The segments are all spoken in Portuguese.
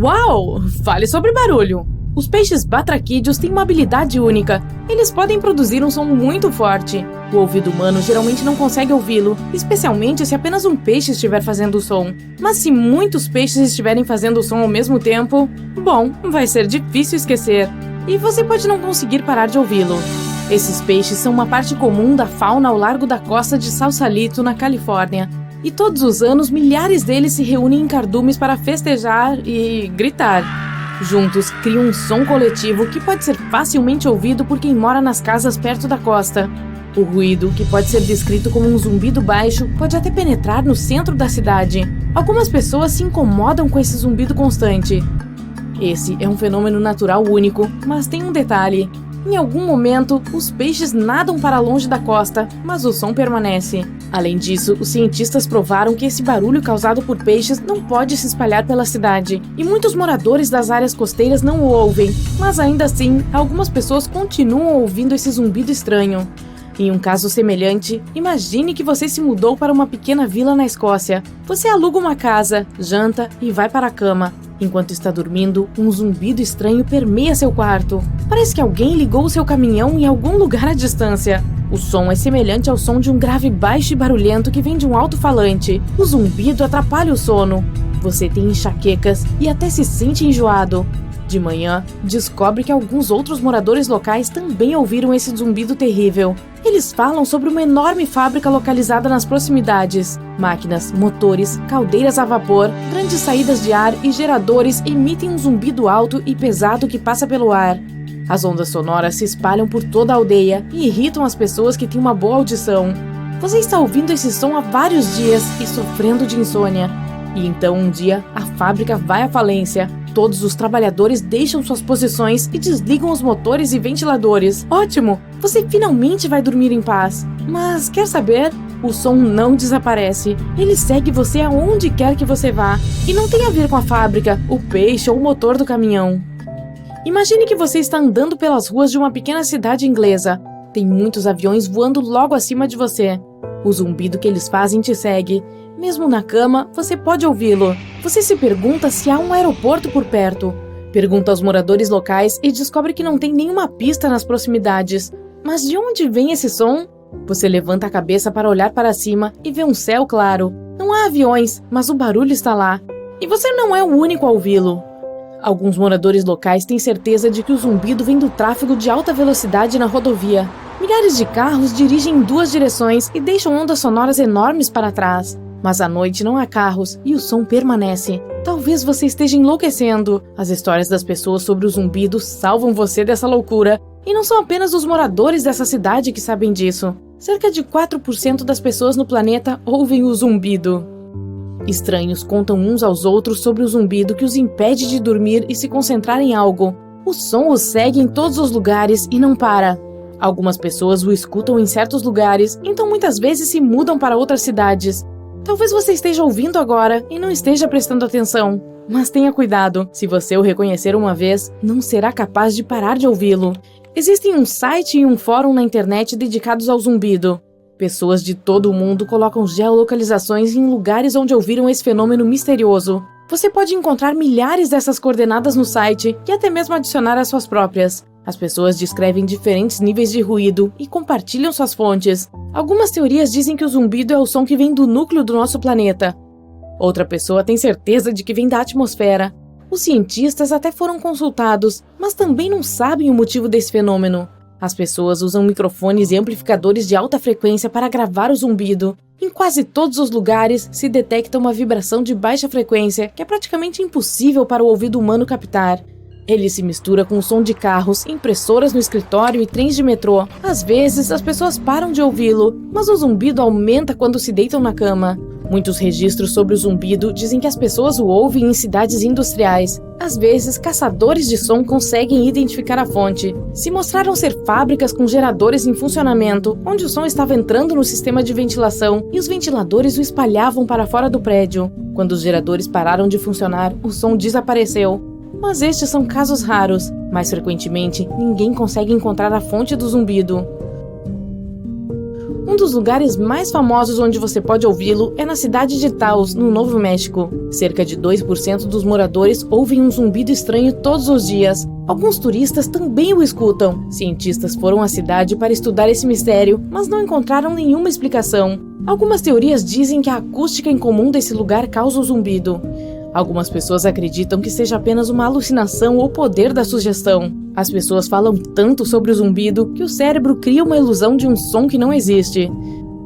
Uau! Fale sobre barulho! Os peixes batraquídeos têm uma habilidade única. Eles podem produzir um som muito forte. O ouvido humano geralmente não consegue ouvi-lo, especialmente se apenas um peixe estiver fazendo o som. Mas se muitos peixes estiverem fazendo o som ao mesmo tempo, bom, vai ser difícil esquecer. E você pode não conseguir parar de ouvi-lo. Esses peixes são uma parte comum da fauna ao largo da costa de Sausalito, na Califórnia. E todos os anos, milhares deles se reúnem em cardumes para festejar e gritar. Juntos, criam um som coletivo que pode ser facilmente ouvido por quem mora nas casas perto da costa. O ruído, que pode ser descrito como um zumbido baixo, pode até penetrar no centro da cidade. Algumas pessoas se incomodam com esse zumbido constante. Esse é um fenômeno natural único, mas tem um detalhe. Em algum momento, os peixes nadam para longe da costa, mas o som permanece. Além disso, os cientistas provaram que esse barulho causado por peixes não pode se espalhar pela cidade, e muitos moradores das áreas costeiras não o ouvem, mas ainda assim, algumas pessoas continuam ouvindo esse zumbido estranho. Em um caso semelhante, imagine que você se mudou para uma pequena vila na Escócia. Você aluga uma casa, janta e vai para a cama. Enquanto está dormindo, um zumbido estranho permeia seu quarto. Parece que alguém ligou o seu caminhão em algum lugar à distância. O som é semelhante ao som de um grave baixo e barulhento que vem de um alto-falante. O zumbido atrapalha o sono. Você tem enxaquecas e até se sente enjoado. De manhã, descobre que alguns outros moradores locais também ouviram esse zumbido terrível. Eles falam sobre uma enorme fábrica localizada nas proximidades. Máquinas, motores, caldeiras a vapor, grandes saídas de ar e geradores emitem um zumbido alto e pesado que passa pelo ar. As ondas sonoras se espalham por toda a aldeia e irritam as pessoas que têm uma boa audição. Você está ouvindo esse som há vários dias e sofrendo de insônia. E então um dia, a fábrica vai à falência. Todos os trabalhadores deixam suas posições e desligam os motores e ventiladores. Ótimo! Você finalmente vai dormir em paz. Mas quer saber? O som não desaparece. Ele segue você aonde quer que você vá. E não tem a ver com a fábrica, o peixe ou o motor do caminhão. Imagine que você está andando pelas ruas de uma pequena cidade inglesa. Tem muitos aviões voando logo acima de você. O zumbido que eles fazem te segue. Mesmo na cama, você pode ouvi-lo. Você se pergunta se há um aeroporto por perto. Pergunta aos moradores locais e descobre que não tem nenhuma pista nas proximidades. Mas de onde vem esse som? Você levanta a cabeça para olhar para cima e vê um céu claro. Não há aviões, mas o barulho está lá. E você não é o único a ouvi-lo. Alguns moradores locais têm certeza de que o zumbido vem do tráfego de alta velocidade na rodovia. Milhares de carros dirigem em duas direções e deixam ondas sonoras enormes para trás. Mas à noite não há carros e o som permanece. Talvez você esteja enlouquecendo. As histórias das pessoas sobre o zumbido salvam você dessa loucura. E não são apenas os moradores dessa cidade que sabem disso. Cerca de 4% das pessoas no planeta ouvem o zumbido. Estranhos contam uns aos outros sobre o zumbido que os impede de dormir e se concentrar em algo. O som os segue em todos os lugares e não para. Algumas pessoas o escutam em certos lugares, então muitas vezes se mudam para outras cidades. Talvez você esteja ouvindo agora e não esteja prestando atenção. Mas tenha cuidado, se você o reconhecer uma vez, não será capaz de parar de ouvi-lo. Existem um site e um fórum na internet dedicados ao zumbido. Pessoas de todo o mundo colocam geolocalizações em lugares onde ouviram esse fenômeno misterioso. Você pode encontrar milhares dessas coordenadas no site e até mesmo adicionar as suas próprias. As pessoas descrevem diferentes níveis de ruído e compartilham suas fontes. Algumas teorias dizem que o zumbido é o som que vem do núcleo do nosso planeta. Outra pessoa tem certeza de que vem da atmosfera. Os cientistas até foram consultados, mas também não sabem o motivo desse fenômeno. As pessoas usam microfones e amplificadores de alta frequência para gravar o zumbido. Em quase todos os lugares se detecta uma vibração de baixa frequência que é praticamente impossível para o ouvido humano captar. Ele se mistura com o som de carros, impressoras no escritório e trens de metrô. Às vezes, as pessoas param de ouvi-lo, mas o zumbido aumenta quando se deitam na cama. Muitos registros sobre o zumbido dizem que as pessoas o ouvem em cidades industriais. Às vezes, caçadores de som conseguem identificar a fonte. Se mostraram ser fábricas com geradores em funcionamento, onde o som estava entrando no sistema de ventilação e os ventiladores o espalhavam para fora do prédio. Quando os geradores pararam de funcionar, o som desapareceu. Mas estes são casos raros. Mais frequentemente, ninguém consegue encontrar a fonte do zumbido. Um dos lugares mais famosos onde você pode ouvi-lo é na cidade de Taos, no Novo México. Cerca de 2% dos moradores ouvem um zumbido estranho todos os dias. Alguns turistas também o escutam. Cientistas foram à cidade para estudar esse mistério, mas não encontraram nenhuma explicação. Algumas teorias dizem que a acústica incomum desse lugar causa o zumbido. Algumas pessoas acreditam que seja apenas uma alucinação ou poder da sugestão. As pessoas falam tanto sobre o zumbido que o cérebro cria uma ilusão de um som que não existe.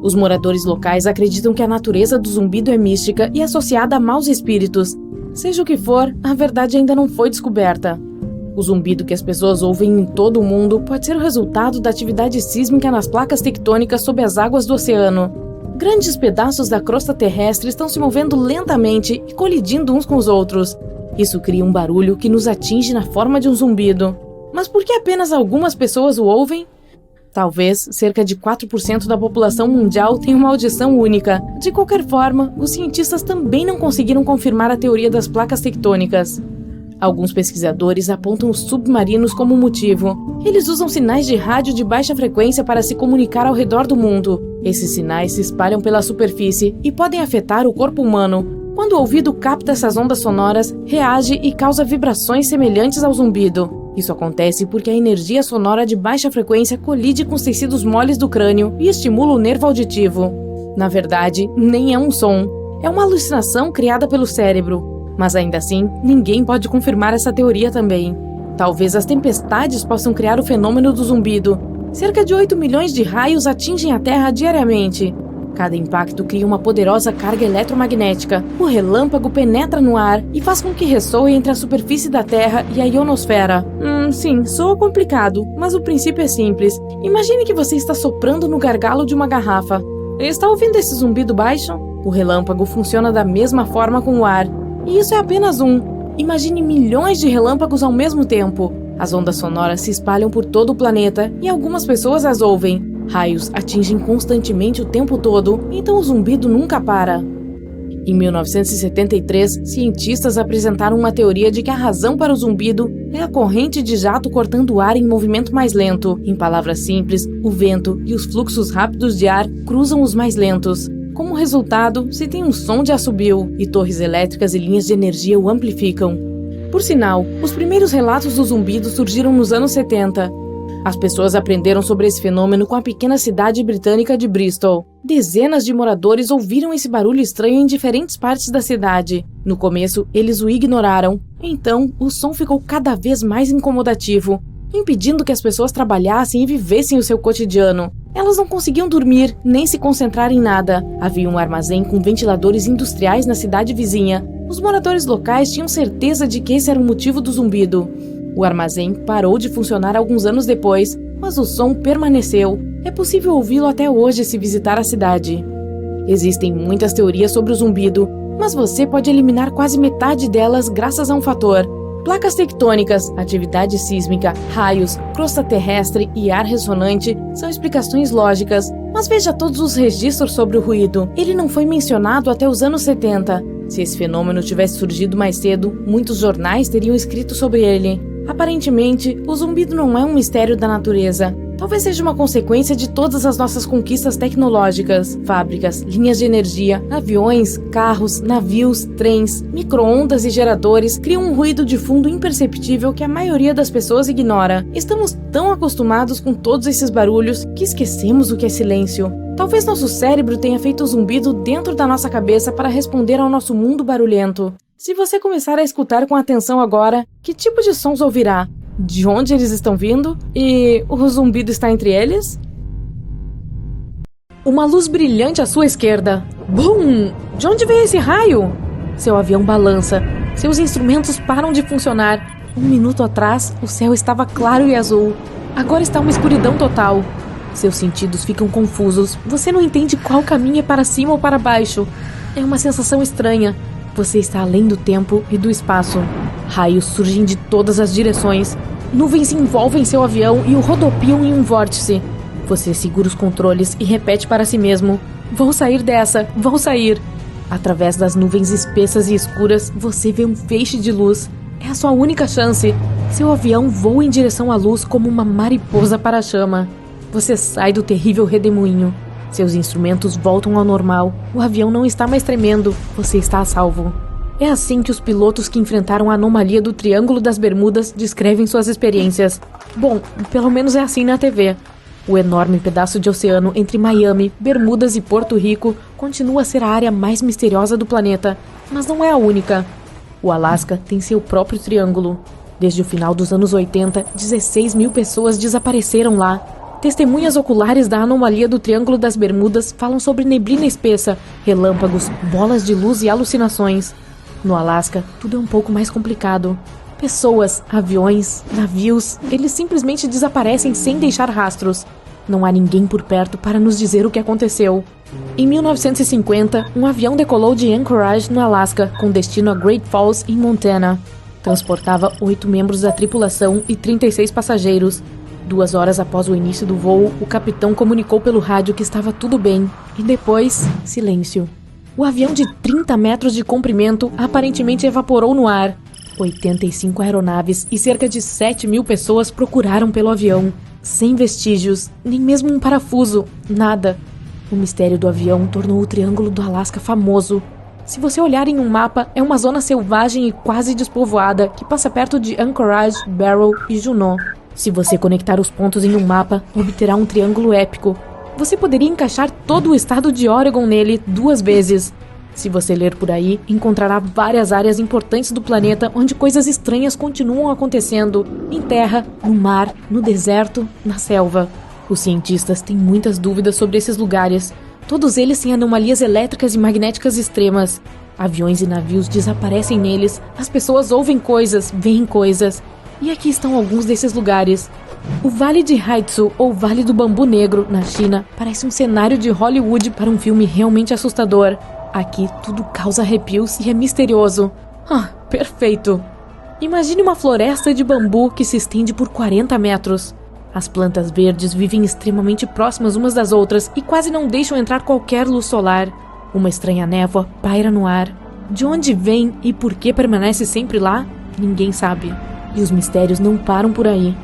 Os moradores locais acreditam que a natureza do zumbido é mística e associada a maus espíritos. Seja o que for, a verdade ainda não foi descoberta. O zumbido que as pessoas ouvem em todo o mundo pode ser o resultado da atividade sísmica nas placas tectônicas sob as águas do oceano. Grandes pedaços da crosta terrestre estão se movendo lentamente e colidindo uns com os outros. Isso cria um barulho que nos atinge na forma de um zumbido. Mas por que apenas algumas pessoas o ouvem? Talvez cerca de 4% da população mundial tenha uma audição única. De qualquer forma, os cientistas também não conseguiram confirmar a teoria das placas tectônicas. Alguns pesquisadores apontam os submarinos como motivo. Eles usam sinais de rádio de baixa frequência para se comunicar ao redor do mundo. Esses sinais se espalham pela superfície e podem afetar o corpo humano. Quando o ouvido capta essas ondas sonoras, reage e causa vibrações semelhantes ao zumbido. Isso acontece porque a energia sonora de baixa frequência colide com os tecidos moles do crânio e estimula o nervo auditivo. Na verdade, nem é um som. É uma alucinação criada pelo cérebro. Mas ainda assim, ninguém pode confirmar essa teoria também. Talvez as tempestades possam criar o fenômeno do zumbido. Cerca de 8 milhões de raios atingem a Terra diariamente. Cada impacto cria uma poderosa carga eletromagnética. O relâmpago penetra no ar e faz com que ressoe entre a superfície da Terra e a ionosfera. Sim, soa complicado, mas o princípio é simples. Imagine que você está soprando no gargalo de uma garrafa. Está ouvindo esse zumbido baixo? O relâmpago funciona da mesma forma com o ar. E isso é apenas um. Imagine milhões de relâmpagos ao mesmo tempo. As ondas sonoras se espalham por todo o planeta e algumas pessoas as ouvem. Raios atingem constantemente o tempo todo, então o zumbido nunca para. Em 1973, cientistas apresentaram uma teoria de que a razão para o zumbido é a corrente de jato cortando o ar em movimento mais lento. Em palavras simples, o vento e os fluxos rápidos de ar cruzam os mais lentos. Como resultado, se tem um som de assobio, e torres elétricas e linhas de energia o amplificam. Por sinal, os primeiros relatos do zumbido surgiram nos anos 70. As pessoas aprenderam sobre esse fenômeno com a pequena cidade britânica de Bristol. Dezenas de moradores ouviram esse barulho estranho em diferentes partes da cidade. No começo, eles o ignoraram. Então, o som ficou cada vez mais incomodativo, impedindo que as pessoas trabalhassem e vivessem o seu cotidiano. Elas não conseguiam dormir, nem se concentrar em nada. Havia um armazém com ventiladores industriais na cidade vizinha. Os moradores locais tinham certeza de que esse era o motivo do zumbido. O armazém parou de funcionar alguns anos depois, mas o som permaneceu. É possível ouvi-lo até hoje se visitar a cidade. Existem muitas teorias sobre o zumbido, mas você pode eliminar quase metade delas graças a um fator. Placas tectônicas, atividade sísmica, raios, crosta terrestre e ar ressonante são explicações lógicas, mas veja todos os registros sobre o ruído. Ele não foi mencionado até os anos 70. Se esse fenômeno tivesse surgido mais cedo, muitos jornais teriam escrito sobre ele. Aparentemente, o zumbido não é um mistério da natureza. Talvez seja uma consequência de todas as nossas conquistas tecnológicas. Fábricas, linhas de energia, aviões, carros, navios, trens, micro-ondas e geradores criam um ruído de fundo imperceptível que a maioria das pessoas ignora. Estamos tão acostumados com todos esses barulhos que esquecemos o que é silêncio. Talvez nosso cérebro tenha feito o zumbido dentro da nossa cabeça para responder ao nosso mundo barulhento. Se você começar a escutar com atenção agora, que tipo de sons ouvirá? De onde eles estão vindo? E o zumbido está entre eles? Uma luz brilhante à sua esquerda. Bum! De onde veio esse raio? Seu avião balança. Seus instrumentos param de funcionar. Um minuto atrás, o céu estava claro e azul. Agora está uma escuridão total. Seus sentidos ficam confusos. Você não entende qual caminho é para cima ou para baixo. É uma sensação estranha. Você está além do tempo e do espaço. Raios surgem de todas as direções. Nuvens envolvem seu avião e o rodopiam em um vórtice. Você segura os controles e repete para si mesmo: vou sair dessa, vou sair. Através das nuvens espessas e escuras, você vê um feixe de luz. É a sua única chance. Seu avião voa em direção à luz como uma mariposa para a chama. Você sai do terrível redemoinho. Seus instrumentos voltam ao normal, o avião não está mais tremendo, você está a salvo. É assim que os pilotos que enfrentaram a anomalia do Triângulo das Bermudas descrevem suas experiências. Bom, pelo menos é assim na TV. O enorme pedaço de oceano entre Miami, Bermudas e Porto Rico continua a ser a área mais misteriosa do planeta, mas não é a única. O Alasca tem seu próprio triângulo. Desde o final dos anos 80, 16 mil pessoas desapareceram lá. Testemunhas oculares da anomalia do Triângulo das Bermudas falam sobre neblina espessa, relâmpagos, bolas de luz e alucinações. No Alasca, tudo é um pouco mais complicado. Pessoas, aviões, navios, eles simplesmente desaparecem sem deixar rastros. Não há ninguém por perto para nos dizer o que aconteceu. Em 1950, um avião decolou de Anchorage, no Alasca, com destino a Great Falls, em Montana. Transportava 8 membros da tripulação e 36 passageiros. 2 horas após o início do voo, o capitão comunicou pelo rádio que estava tudo bem. E depois, silêncio. O avião de 30 metros de comprimento aparentemente evaporou no ar. 85 aeronaves e cerca de 7 mil pessoas procuraram pelo avião. Sem vestígios, nem mesmo um parafuso, nada. O mistério do avião tornou o Triângulo do Alasca famoso. Se você olhar em um mapa, é uma zona selvagem e quase despovoada que passa perto de Anchorage, Barrow e Juneau. Se você conectar os pontos em um mapa, obterá um triângulo épico. Você poderia encaixar todo o estado de Oregon nele 2 vezes. Se você ler por aí, encontrará várias áreas importantes do planeta onde coisas estranhas continuam acontecendo, em terra, no mar, no deserto, na selva. Os cientistas têm muitas dúvidas sobre esses lugares. Todos eles têm anomalias elétricas e magnéticas extremas. Aviões e navios desaparecem neles, as pessoas ouvem coisas, veem coisas. E aqui estão alguns desses lugares. O Vale de Haitsu, ou Vale do Bambu Negro, na China, parece um cenário de Hollywood para um filme realmente assustador. Aqui tudo causa arrepios e é misterioso. Ah, perfeito! Imagine uma floresta de bambu que se estende por 40 metros. As plantas verdes vivem extremamente próximas umas das outras e quase não deixam entrar qualquer luz solar. Uma estranha névoa paira no ar. De onde vem e por que permanece sempre lá, ninguém sabe. E os mistérios não param por aí.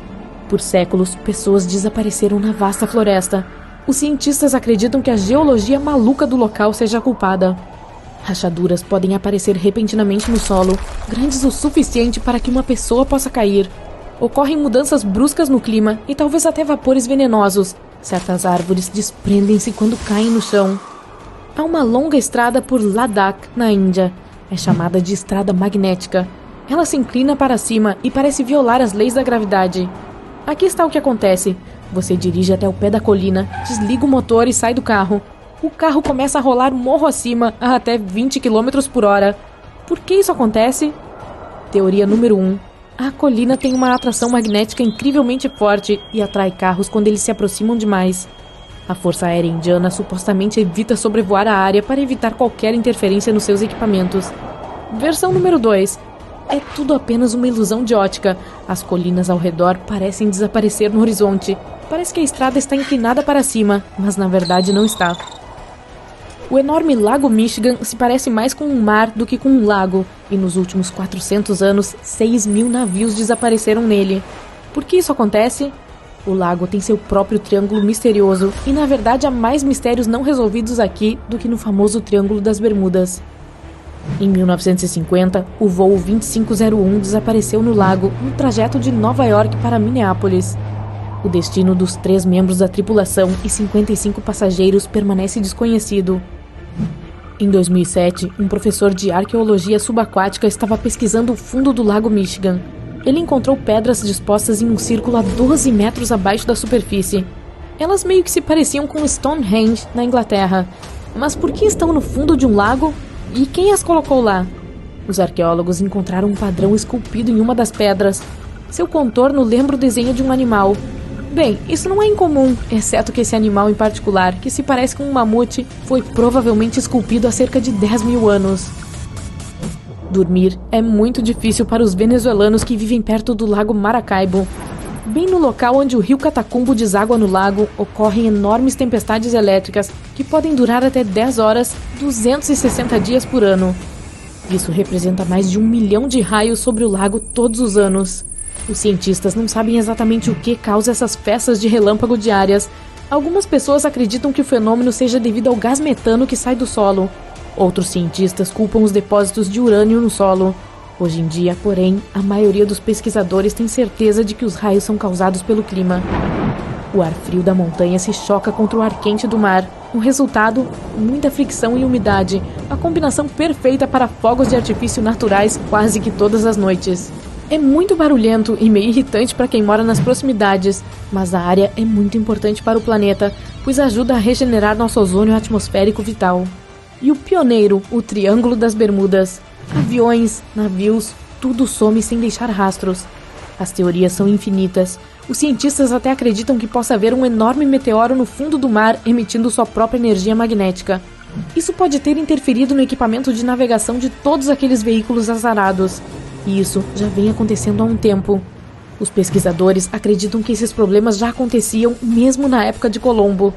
Por séculos, pessoas desapareceram na vasta floresta. Os cientistas acreditam que a geologia maluca do local seja a culpada. Rachaduras podem aparecer repentinamente no solo, grandes o suficiente para que uma pessoa possa cair. Ocorrem mudanças bruscas no clima e talvez até vapores venenosos. Certas árvores desprendem-se quando caem no chão. Há uma longa estrada por Ladakh, na Índia. É chamada de estrada magnética. Ela se inclina para cima e parece violar as leis da gravidade. Aqui está o que acontece. Você dirige até o pé da colina, desliga o motor e sai do carro. O carro começa a rolar morro acima a até 20 km por hora. Por que isso acontece? Teoria número 1. A colina tem uma atração magnética incrivelmente forte e atrai carros quando eles se aproximam demais. A Força Aérea Indiana supostamente evita sobrevoar a área para evitar qualquer interferência nos seus equipamentos. Versão número 2. É tudo apenas uma ilusão de ótica. As colinas ao redor parecem desaparecer no horizonte. Parece que a estrada está inclinada para cima, mas na verdade não está. O enorme Lago Michigan se parece mais com um mar do que com um lago, e nos últimos 400 anos, 6 mil navios desapareceram nele. Por que isso acontece? O lago tem seu próprio triângulo misterioso, e na verdade há mais mistérios não resolvidos aqui do que no famoso Triângulo das Bermudas. Em 1950, o voo 2501 desapareceu no lago, no trajeto de Nova York para Minneapolis. O destino dos 3 membros da tripulação e 55 passageiros permanece desconhecido. Em 2007, um professor de arqueologia subaquática estava pesquisando o fundo do lago Michigan. Ele encontrou pedras dispostas em um círculo a 12 metros abaixo da superfície. Elas meio que se pareciam com Stonehenge, na Inglaterra. Mas por que estão no fundo de um lago? E quem as colocou lá? Os arqueólogos encontraram um padrão esculpido em uma das pedras. Seu contorno lembra o desenho de um animal. Bem, isso não é incomum, exceto que esse animal em particular, que se parece com um mamute, foi provavelmente esculpido há cerca de 10 mil anos. Dormir é muito difícil para os venezuelanos que vivem perto do lago Maracaibo. Bem no local onde o rio Catacumbo deságua no lago, ocorrem enormes tempestades elétricas que podem durar até 10 horas, 260 dias por ano. Isso representa mais de 1 milhão de raios sobre o lago todos os anos. Os cientistas não sabem exatamente o que causa essas festas de relâmpago diárias, Algumas pessoas acreditam que o fenômeno seja devido ao gás metano que sai do solo. Outros cientistas culpam os depósitos de urânio no solo. Hoje em dia, porém, a maioria dos pesquisadores tem certeza de que os raios são causados pelo clima. O ar frio da montanha se choca contra o ar quente do mar. O resultado, muita fricção e umidade, a combinação perfeita para fogos de artifício naturais quase que todas as noites. É muito barulhento e meio irritante para quem mora nas proximidades, mas a área é muito importante para o planeta, pois ajuda a regenerar nosso ozônio atmosférico vital. E o pioneiro, o Triângulo das Bermudas. Aviões, navios, tudo some sem deixar rastros. As teorias são infinitas. Os cientistas até acreditam que possa haver um enorme meteoro no fundo do mar emitindo sua própria energia magnética. Isso pode ter interferido no equipamento de navegação de todos aqueles veículos azarados. E isso já vem acontecendo há um tempo. Os pesquisadores acreditam que esses problemas já aconteciam mesmo na época de Colombo.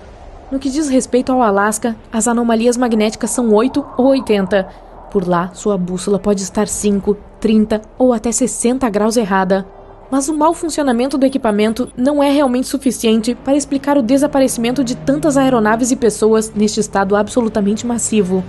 No que diz respeito ao Alasca, as anomalias magnéticas são 8 ou 80. Por lá, sua bússola pode estar 5, 30 ou até 60 graus errada. Mas o mau funcionamento do equipamento não é realmente suficiente para explicar o desaparecimento de tantas aeronaves e pessoas neste estado absolutamente massivo.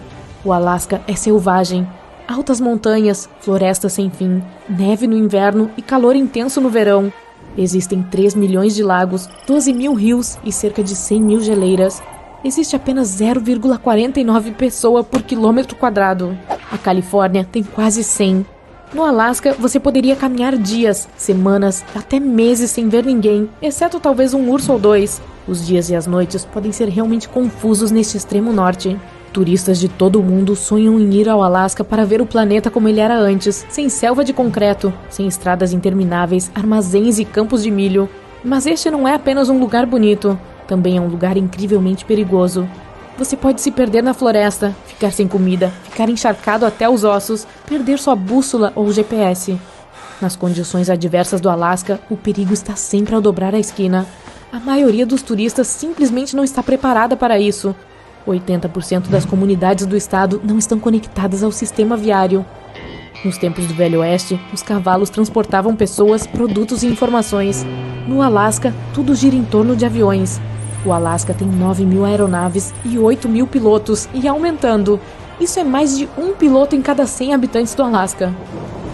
O Alasca é selvagem. Altas montanhas, florestas sem fim, neve no inverno e calor intenso no verão. Existem 3 milhões de lagos, 12 mil rios e cerca de 100 mil geleiras. Existe apenas 0,49 pessoa por quilômetro quadrado. A Califórnia tem quase 100. No Alasca, você poderia caminhar dias, semanas, até meses sem ver ninguém, exceto talvez um urso ou dois. Os dias e as noites podem ser realmente confusos neste extremo norte. Turistas de todo o mundo sonham em ir ao Alasca para ver o planeta como ele era antes, sem selva de concreto, sem estradas intermináveis, armazéns e campos de milho. Mas este não é apenas um lugar bonito, também é um lugar incrivelmente perigoso. Você pode se perder na floresta, ficar sem comida, ficar encharcado até os ossos, perder sua bússola ou GPS. Nas condições adversas do Alasca, o perigo está sempre ao dobrar a esquina. A maioria dos turistas simplesmente não está preparada para isso. 80% das comunidades do estado não estão conectadas ao sistema viário. Nos tempos do Velho Oeste, os cavalos transportavam pessoas, produtos e informações. No Alasca, tudo gira em torno de aviões. O Alasca tem 9 mil aeronaves e 8 mil pilotos, e aumentando. Isso é mais de um piloto em cada 100 habitantes do Alasca.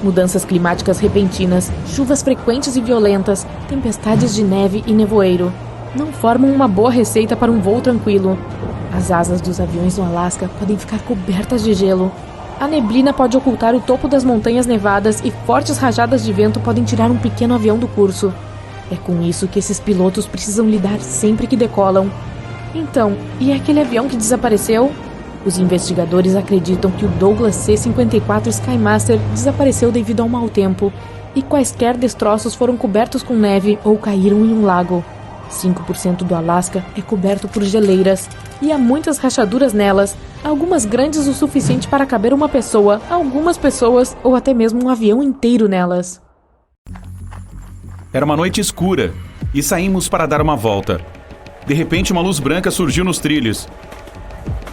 Mudanças climáticas repentinas, chuvas frequentes e violentas, tempestades de neve e nevoeiro. Não formam uma boa receita para um voo tranquilo. As asas dos aviões no Alasca podem ficar cobertas de gelo. A neblina pode ocultar o topo das montanhas nevadas e fortes rajadas de vento podem tirar um pequeno avião do curso. É com isso que esses pilotos precisam lidar sempre que decolam. Então, e aquele avião que desapareceu? Os investigadores acreditam que o Douglas C-54 Skymaster desapareceu devido ao mau tempo, e quaisquer destroços foram cobertos com neve ou caíram em um lago. 5% do Alasca é coberto por geleiras, e há muitas rachaduras nelas, algumas grandes o suficiente para caber uma pessoa, algumas pessoas ou até mesmo um avião inteiro nelas. Era uma noite escura, e saímos para dar uma volta. De repente, uma luz branca surgiu nos trilhos.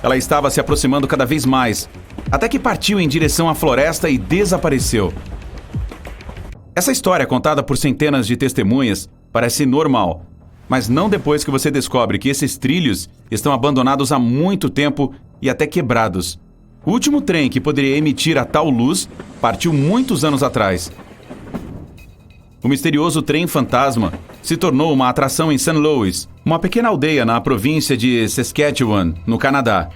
Ela estava se aproximando cada vez mais, até que partiu em direção à floresta e desapareceu. Essa história, contada por centenas de testemunhas, parece normal, mas não depois que você descobre que esses trilhos estão abandonados há muito tempo e até quebrados. O último trem que poderia emitir a tal luz partiu muitos anos atrás. O misterioso trem fantasma se tornou uma atração em St. Louis, uma pequena aldeia na província de Saskatchewan, no Canadá.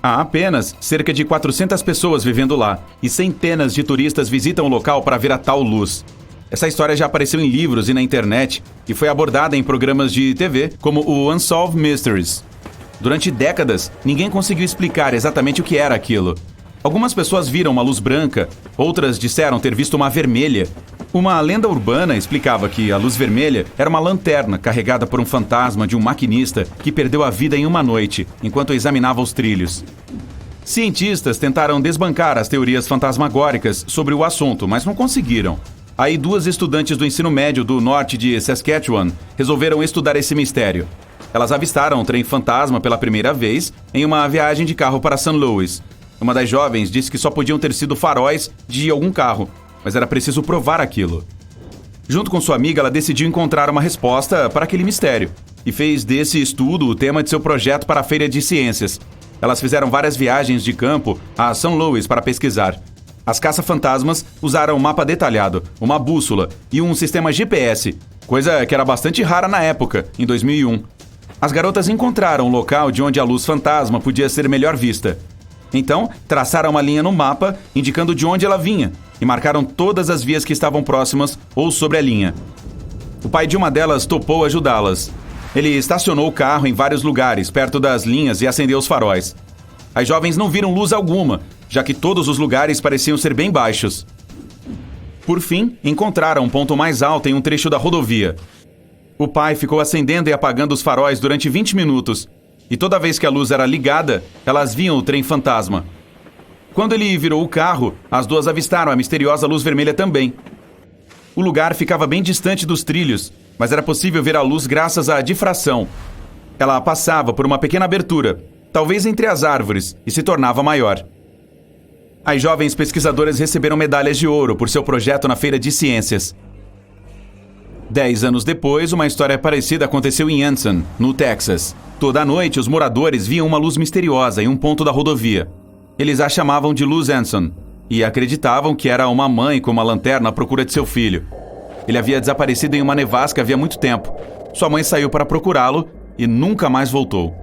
Há apenas cerca de 400 pessoas vivendo lá, e centenas de turistas visitam o local para ver a tal luz. Essa história já apareceu em livros e na internet e foi abordada em programas de TV como o Unsolved Mysteries. Durante décadas, ninguém conseguiu explicar exatamente o que era aquilo. Algumas pessoas viram uma luz branca, outras disseram ter visto uma vermelha. Uma lenda urbana explicava que a luz vermelha era uma lanterna carregada por um fantasma de um maquinista que perdeu a vida em uma noite, enquanto examinava os trilhos. Cientistas tentaram desbancar as teorias fantasmagóricas sobre o assunto, mas não conseguiram. Aí 2 estudantes do ensino médio do norte de Saskatchewan resolveram estudar esse mistério. Elas avistaram um trem fantasma pela primeira vez em uma viagem de carro para St. Louis. Uma das jovens disse que só podiam ter sido faróis de algum carro, mas era preciso provar aquilo. Junto com sua amiga, ela decidiu encontrar uma resposta para aquele mistério. e fez desse estudo o tema de seu projeto para a Feira de Ciências. Elas fizeram várias viagens de campo a São Louis para pesquisar. As caça-fantasmas usaram um mapa detalhado, uma bússola e um sistema GPS, coisa que era bastante rara na época, em 2001. As garotas encontraram o local de onde a luz fantasma podia ser melhor vista. Então, traçaram uma linha no mapa, indicando de onde ela vinha, e marcaram todas as vias que estavam próximas ou sobre a linha. O pai de uma delas topou ajudá-las. Ele estacionou o carro em vários lugares, perto das linhas, e acendeu os faróis. As jovens não viram luz alguma, já que todos os lugares pareciam ser bem baixos. Por fim, encontraram um ponto mais alto em um trecho da rodovia. O pai ficou acendendo e apagando os faróis durante 20 minutos, e toda vez que a luz era ligada, elas viam o trem fantasma. Quando ele virou o carro, as duas avistaram a misteriosa luz vermelha também. O lugar ficava bem distante dos trilhos, mas era possível ver a luz graças à difração. Ela passava por uma pequena abertura, talvez entre as árvores, e se tornava maior. As jovens pesquisadoras receberam medalhas de ouro por seu projeto na Feira de Ciências. 10 anos depois, uma história parecida aconteceu em Anson, no Texas. Toda noite, os moradores viam uma luz misteriosa em um ponto da rodovia. Eles a chamavam de Luz Anson e acreditavam que era uma mãe com uma lanterna à procura de seu filho. Ele havia desaparecido em uma nevasca havia muito tempo. Sua mãe saiu para procurá-lo e nunca mais voltou.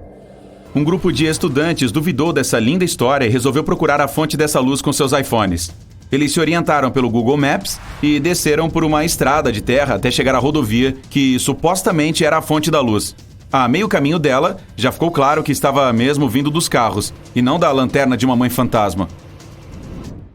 Um grupo de estudantes duvidou dessa linda história e resolveu procurar a fonte dessa luz com seus iPhones. Eles se orientaram pelo Google Maps e desceram por uma estrada de terra até chegar à rodovia, que supostamente era a fonte da luz. A meio caminho dela, já ficou claro que estava mesmo vindo dos carros, e não da lanterna de uma mãe fantasma.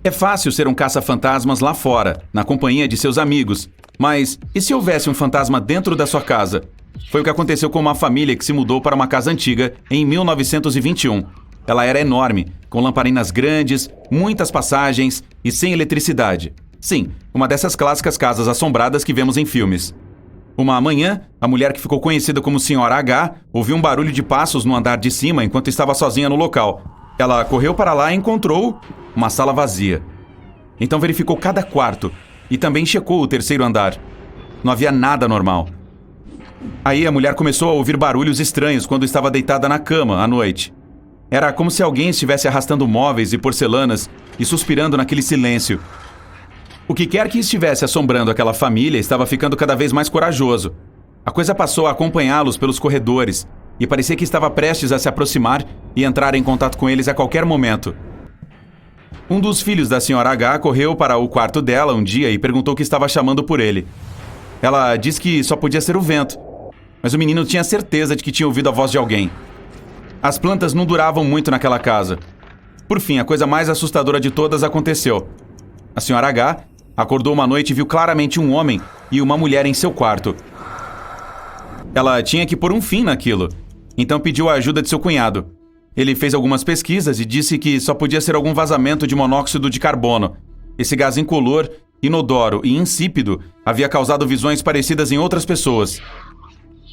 É fácil ser um caça-fantasmas lá fora, na companhia de seus amigos. Mas e se houvesse um fantasma dentro da sua casa? Foi o que aconteceu com uma família que se mudou para uma casa antiga em 1921. Ela era enorme, com lamparinas grandes, muitas passagens e sem eletricidade. Sim, uma dessas clássicas casas assombradas que vemos em filmes. Uma manhã, a mulher que ficou conhecida como Senhora H ouviu um barulho de passos no andar de cima enquanto estava sozinha no local. Ela correu para lá e encontrou uma sala vazia. Então verificou cada quarto e também checou o terceiro andar. Não havia nada normal. Aí a mulher começou a ouvir barulhos estranhos quando estava deitada na cama à noite. Era como se alguém estivesse arrastando móveis e porcelanas e suspirando naquele silêncio. O que quer que estivesse assombrando aquela família estava ficando cada vez mais corajoso. A coisa passou a acompanhá-los pelos corredores e parecia que estava prestes a se aproximar e entrar em contato com eles a qualquer momento. Um dos filhos da Senhora H correu para o quarto dela um dia e perguntou o que estava chamando por ele. Ela disse que só podia ser o vento, mas o menino tinha certeza de que tinha ouvido a voz de alguém. As plantas não duravam muito naquela casa. Por fim, a coisa mais assustadora de todas aconteceu. A Senhora H acordou uma noite e viu claramente um homem e uma mulher em seu quarto. Ela tinha que pôr um fim naquilo, então pediu a ajuda de seu cunhado. Ele fez algumas pesquisas e disse que só podia ser algum vazamento de monóxido de carbono. Esse gás incolor, inodoro e insípido havia causado visões parecidas em outras pessoas.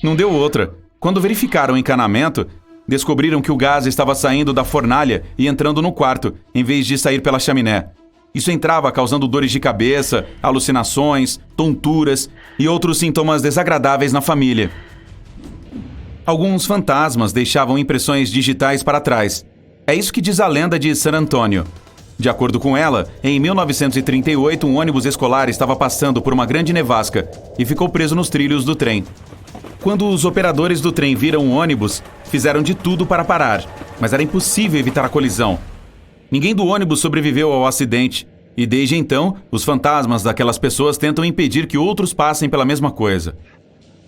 Não deu outra. Quando verificaram o encanamento, descobriram que o gás estava saindo da fornalha e entrando no quarto, em vez de sair pela chaminé. Isso entrava causando dores de cabeça, alucinações, tonturas e outros sintomas desagradáveis na família. Alguns fantasmas deixavam impressões digitais para trás. É isso que diz a lenda de San Antônio. De acordo com ela, em 1938 um ônibus escolar estava passando por uma grande nevasca e ficou preso nos trilhos do trem. Quando os operadores do trem viram o ônibus, fizeram de tudo para parar, mas era impossível evitar a colisão. Ninguém do ônibus sobreviveu ao acidente, e desde então, os fantasmas daquelas pessoas tentam impedir que outros passem pela mesma coisa.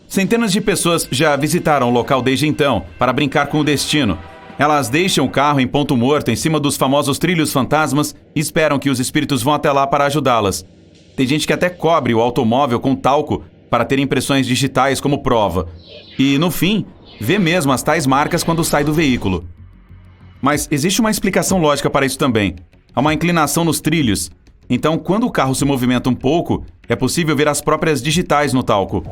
Centenas de pessoas já visitaram o local desde então, para brincar com o destino. Elas deixam o carro em ponto morto em cima dos famosos trilhos fantasmas e esperam que os espíritos vão até lá para ajudá-las. Tem gente que até cobre o automóvel com talco para ter impressões digitais como prova. E, no fim, vê mesmo as tais marcas quando sai do veículo. Mas existe uma explicação lógica para isso também. Há uma inclinação nos trilhos. Então, quando o carro se movimenta um pouco, é possível ver as próprias digitais no talco.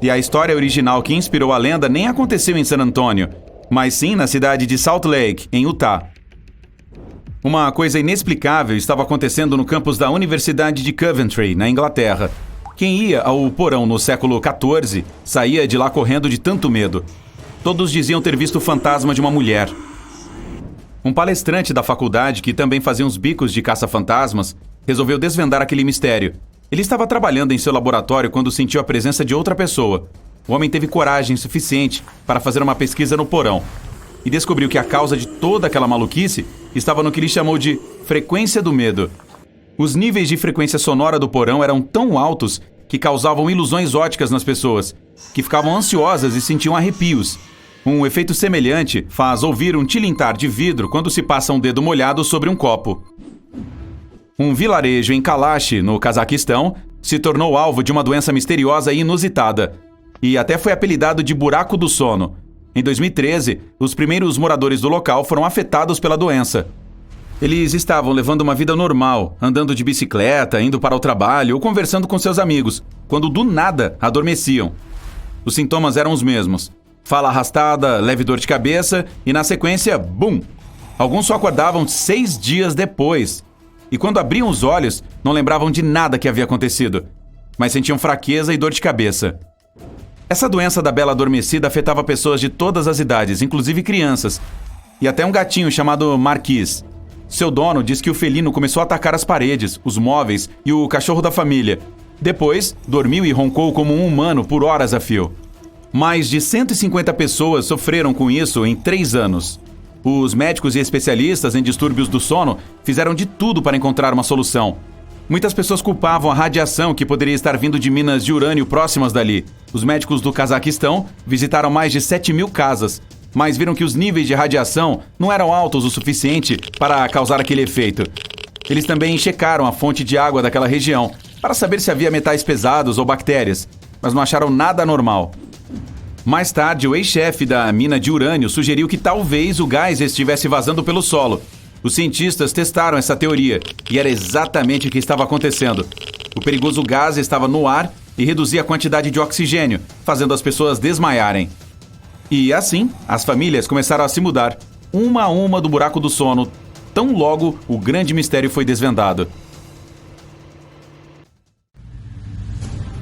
E a história original que inspirou a lenda nem aconteceu em San Antônio, mas sim na cidade de Salt Lake, em Utah. Uma coisa inexplicável estava acontecendo no campus da Universidade de Coventry, na Inglaterra. Quem ia ao porão no século XIV saía de lá correndo de tanto medo. Todos diziam ter visto o fantasma de uma mulher. Um palestrante da faculdade, que também fazia uns bicos de caça-fantasmas, resolveu desvendar aquele mistério. Ele estava trabalhando em seu laboratório quando sentiu a presença de outra pessoa. O homem teve coragem suficiente para fazer uma pesquisa no porão e descobriu que a causa de toda aquela maluquice estava no que ele chamou de frequência do medo. Os níveis de frequência sonora do porão eram tão altos que causavam ilusões ópticas nas pessoas, que ficavam ansiosas e sentiam arrepios. Um efeito semelhante faz ouvir um tilintar de vidro quando se passa um dedo molhado sobre um copo. Um vilarejo em Kalash, no Cazaquistão, se tornou alvo de uma doença misteriosa e inusitada, e até foi apelidado de buraco do sono. Em 2013, os primeiros moradores do local foram afetados pela doença. Eles estavam levando uma vida normal, andando de bicicleta, indo para o trabalho ou conversando com seus amigos, quando do nada adormeciam. Os sintomas eram os mesmos: fala arrastada, leve dor de cabeça e, na sequência, bum! Alguns só acordavam 6 dias depois. E quando abriam os olhos, não lembravam de nada que havia acontecido, mas sentiam fraqueza e dor de cabeça. Essa doença da bela adormecida afetava pessoas de todas as idades, inclusive crianças, e até um gatinho chamado Marquis. Seu dono diz que o felino começou a atacar as paredes, os móveis e o cachorro da família. Depois, dormiu e roncou como um humano por horas a fio. Mais de 150 pessoas sofreram com isso em 3 anos. Os médicos e especialistas em distúrbios do sono fizeram de tudo para encontrar uma solução. Muitas pessoas culpavam a radiação que poderia estar vindo de minas de urânio próximas dali. Os médicos do Cazaquistão visitaram mais de 7.000 casas, mas viram que os níveis de radiação não eram altos o suficiente para causar aquele efeito. Eles também checaram a fonte de água daquela região para saber se havia metais pesados ou bactérias, mas não acharam nada anormal. Mais tarde, o ex-chefe da mina de urânio sugeriu que talvez o gás estivesse vazando pelo solo. Os cientistas testaram essa teoria e era exatamente o que estava acontecendo. O perigoso gás estava no ar e reduzia a quantidade de oxigênio, fazendo as pessoas desmaiarem. E assim, as famílias começaram a se mudar, uma a uma do buraco do sono, tão logo o grande mistério foi desvendado.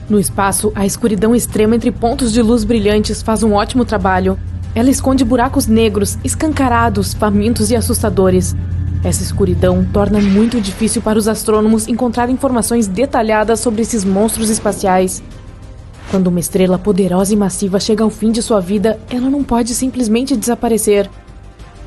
No espaço, a escuridão extrema entre pontos de luz brilhantes faz um ótimo trabalho. Ela esconde buracos negros, escancarados, famintos e assustadores. Essa escuridão torna muito difícil para os astrônomos encontrar informações detalhadas sobre esses monstros espaciais. Quando uma estrela poderosa e massiva chega ao fim de sua vida, ela não pode simplesmente desaparecer.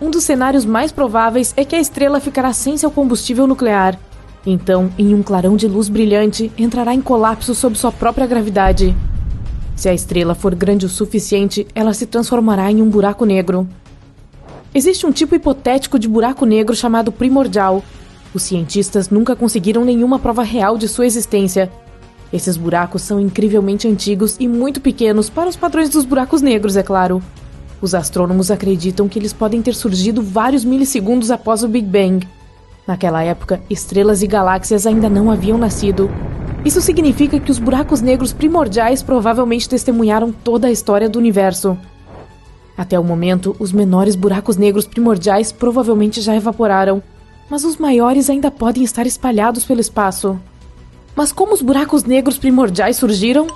Um dos cenários mais prováveis é que a estrela ficará sem seu combustível nuclear. Então, em um clarão de luz brilhante, entrará em colapso sob sua própria gravidade. Se a estrela for grande o suficiente, ela se transformará em um buraco negro. Existe um tipo hipotético de buraco negro chamado primordial. Os cientistas nunca conseguiram nenhuma prova real de sua existência. Esses buracos são incrivelmente antigos e muito pequenos para os padrões dos buracos negros, é claro. Os astrônomos acreditam que eles podem ter surgido vários milissegundos após o Big Bang. Naquela época, estrelas e galáxias ainda não haviam nascido. Isso significa que os buracos negros primordiais provavelmente testemunharam toda a história do universo. Até o momento, os menores buracos negros primordiais provavelmente já evaporaram, mas os maiores ainda podem estar espalhados pelo espaço. Mas como os buracos negros primordiais surgiram?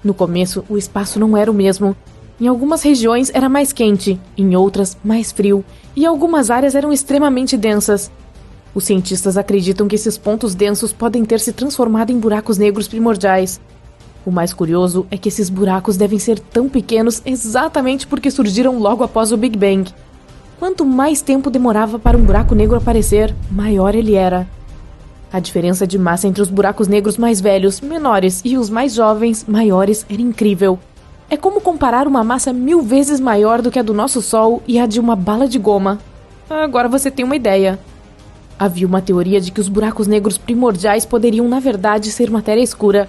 No começo, o espaço não era o mesmo. Em algumas regiões era mais quente, em outras, mais frio, e algumas áreas eram extremamente densas. Os cientistas acreditam que esses pontos densos podem ter se transformado em buracos negros primordiais. O mais curioso é que esses buracos devem ser tão pequenos exatamente porque surgiram logo após o Big Bang. Quanto mais tempo demorava para um buraco negro aparecer, maior ele era. A diferença de massa entre os buracos negros mais velhos, menores, e os mais jovens, maiores, era incrível. É como comparar uma massa 1000 vezes maior do que a do nosso Sol e a de uma bala de goma. Agora você tem uma ideia. Havia uma teoria de que os buracos negros primordiais poderiam, na verdade, ser matéria escura.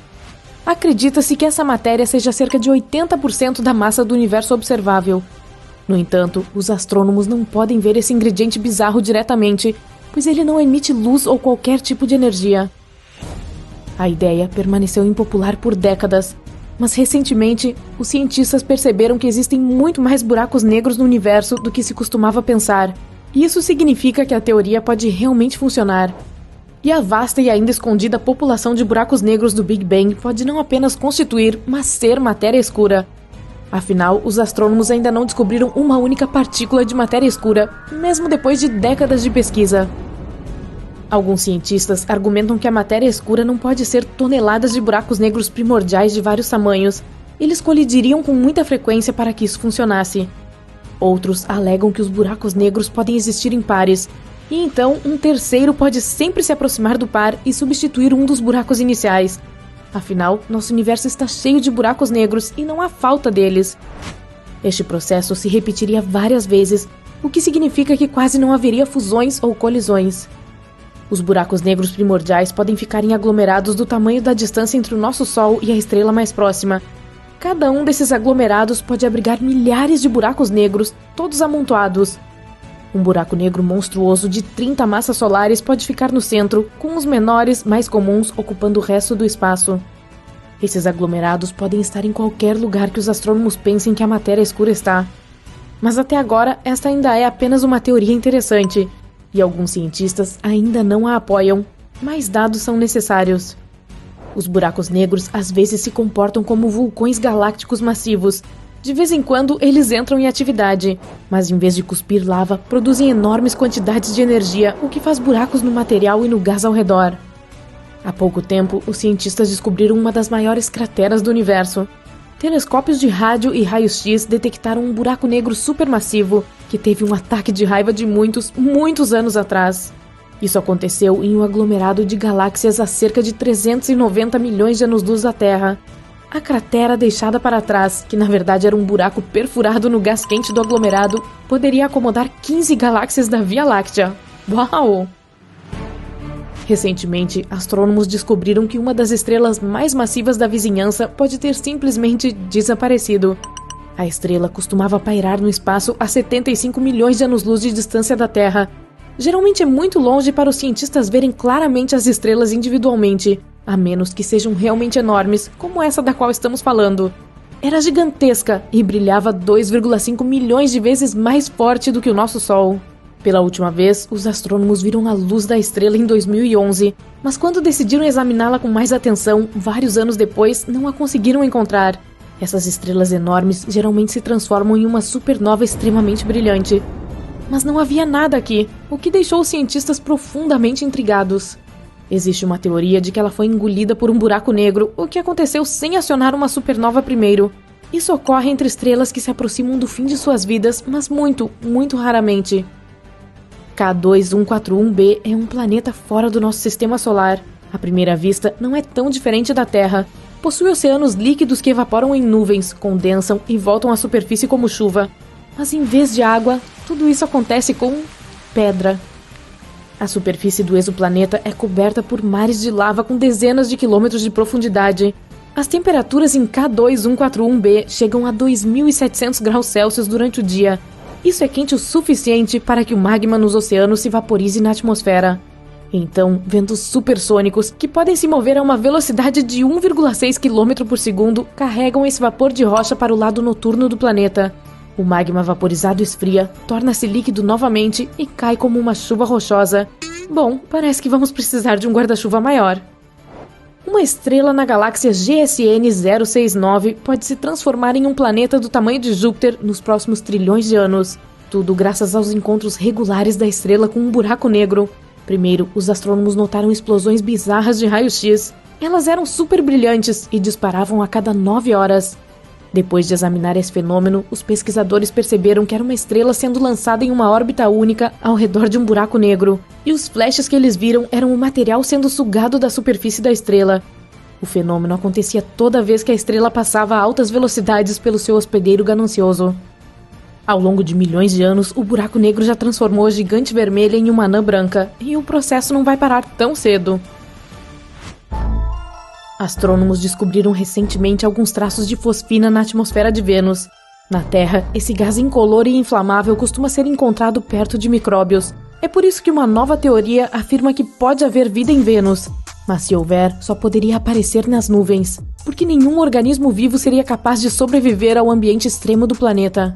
Acredita-se que essa matéria seja cerca de 80% da massa do universo observável. No entanto, os astrônomos não podem ver esse ingrediente bizarro diretamente, pois ele não emite luz ou qualquer tipo de energia. A ideia permaneceu impopular por décadas, mas recentemente os cientistas perceberam que existem muito mais buracos negros no universo do que se costumava pensar, e isso significa que a teoria pode realmente funcionar. E a vasta e ainda escondida população de buracos negros do Big Bang pode não apenas constituir, mas ser matéria escura. Afinal, os astrônomos ainda não descobriram uma única partícula de matéria escura, mesmo depois de décadas de pesquisa. Alguns cientistas argumentam que a matéria escura não pode ser toneladas de buracos negros primordiais de vários tamanhos. Eles colidiriam com muita frequência para que isso funcionasse. Outros alegam que os buracos negros podem existir em pares, e então um terceiro pode sempre se aproximar do par e substituir um dos buracos iniciais. Afinal, nosso universo está cheio de buracos negros e não há falta deles. Este processo se repetiria várias vezes, o que significa que quase não haveria fusões ou colisões. Os buracos negros primordiais podem ficar em aglomerados do tamanho da distância entre o nosso Sol e a estrela mais próxima. Cada um desses aglomerados pode abrigar milhares de buracos negros, todos amontoados. Um buraco negro monstruoso de 30 massas solares pode ficar no centro, com os menores, mais comuns, ocupando o resto do espaço. Esses aglomerados podem estar em qualquer lugar que os astrônomos pensem que a matéria escura está. Mas até agora, esta ainda é apenas uma teoria interessante, e alguns cientistas ainda não a apoiam. Mais dados são necessários. Os buracos negros às vezes se comportam como vulcões galácticos massivos. De vez em quando, eles entram em atividade, mas em vez de cuspir lava, produzem enormes quantidades de energia, o que faz buracos no material e no gás ao redor. Há pouco tempo, os cientistas descobriram uma das maiores crateras do universo. Telescópios de rádio e raios-x detectaram um buraco negro supermassivo que teve um ataque de raiva de muitos anos atrás. Isso aconteceu em um aglomerado de galáxias a cerca de 390 milhões de anos-luz da Terra. A cratera deixada para trás, que na verdade era um buraco perfurado no gás quente do aglomerado, poderia acomodar 15 galáxias da Via Láctea. Uau! Recentemente, astrônomos descobriram que uma das estrelas mais massivas da vizinhança pode ter simplesmente desaparecido. A estrela costumava pairar no espaço a 75 milhões de anos-luz de distância da Terra. Geralmente é muito longe para os cientistas verem claramente as estrelas individualmente, a menos que sejam realmente enormes, como essa da qual estamos falando. Era gigantesca e brilhava 2,5 milhões de vezes mais forte do que o nosso Sol. Pela última vez, os astrônomos viram a luz da estrela em 2011, mas quando decidiram examiná-la com mais atenção, vários anos depois, não a conseguiram encontrar. Essas estrelas enormes geralmente se transformam em uma supernova extremamente brilhante. Mas não havia nada aqui, o que deixou os cientistas profundamente intrigados. Existe uma teoria de que ela foi engolida por um buraco negro, o que aconteceu sem acionar uma supernova primeiro. Isso ocorre entre estrelas que se aproximam do fim de suas vidas, mas muito raramente. K2141b é um planeta fora do nosso sistema solar. À primeira vista, não é tão diferente da Terra. Possui oceanos líquidos que evaporam em nuvens, condensam e voltam à superfície como chuva. Mas em vez de água, tudo isso acontece com pedra. A superfície do exoplaneta é coberta por mares de lava com dezenas de quilômetros de profundidade. As temperaturas em K2141b chegam a 2.700 graus Celsius durante o dia. Isso é quente o suficiente para que o magma nos oceanos se vaporize na atmosfera. Então, ventos supersônicos, que podem se mover a uma velocidade de 1,6 km por segundo, carregam esse vapor de rocha para o lado noturno do planeta. O magma vaporizado esfria, torna-se líquido novamente e cai como uma chuva rochosa. Bom, parece que vamos precisar de um guarda-chuva maior. Uma estrela na galáxia GSN 069 pode se transformar em um planeta do tamanho de Júpiter nos próximos trilhões de anos. Tudo graças aos encontros regulares da estrela com um buraco negro. Primeiro, os astrônomos notaram explosões bizarras de raio-x. Elas eram super brilhantes e disparavam a cada 9 horas. Depois de examinar esse fenômeno, os pesquisadores perceberam que era uma estrela sendo lançada em uma órbita única ao redor de um buraco negro, e os flashes que eles viram eram o material sendo sugado da superfície da estrela. O fenômeno acontecia toda vez que a estrela passava a altas velocidades pelo seu hospedeiro ganancioso. Ao longo de milhões de anos, o buraco negro já transformou a gigante vermelha em uma anã branca, e o processo não vai parar tão cedo. Astrônomos descobriram recentemente alguns traços de fosfina na atmosfera de Vênus. Na Terra, esse gás incolor e inflamável costuma ser encontrado perto de micróbios. É por isso que uma nova teoria afirma que pode haver vida em Vênus. Mas se houver, só poderia aparecer nas nuvens, porque nenhum organismo vivo seria capaz de sobreviver ao ambiente extremo do planeta.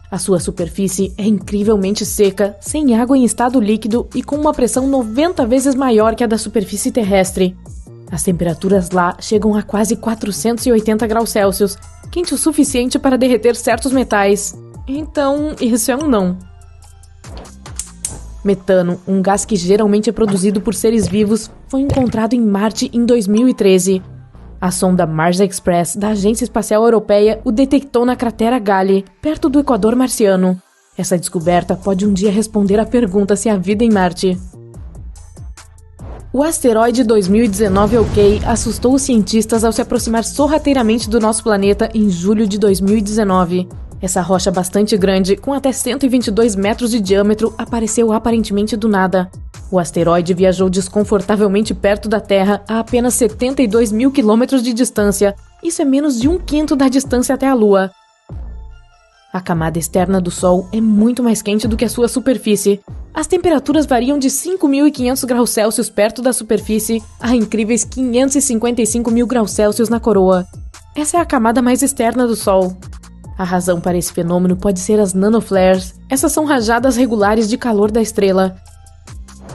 A sua superfície é incrivelmente seca, sem água em estado líquido e com uma pressão 90 vezes maior que a da superfície terrestre. As temperaturas lá chegam a quase 480 graus Celsius, quente o suficiente para derreter certos metais. Então, isso é um não. Metano, um gás que geralmente é produzido por seres vivos, foi encontrado em Marte em 2013. A sonda Mars Express da Agência Espacial Europeia o detectou na cratera Gale, perto do Equador marciano. Essa descoberta pode um dia responder à pergunta se há vida em Marte. O asteroide 2019 OK assustou os cientistas ao se aproximar sorrateiramente do nosso planeta em julho de 2019. Essa rocha bastante grande, com até 122 metros de diâmetro, apareceu aparentemente do nada. O asteroide viajou desconfortavelmente perto da Terra a apenas 72 mil quilômetros de distância. Isso é menos de 1/5 da distância até a Lua. A camada externa do Sol é muito mais quente do que a sua superfície. As temperaturas variam de 5.500 graus Celsius perto da superfície a incríveis 555 mil graus Celsius na coroa. Essa é a camada mais externa do Sol. A razão para esse fenômeno pode ser as nanoflares. Essas são rajadas regulares de calor da estrela.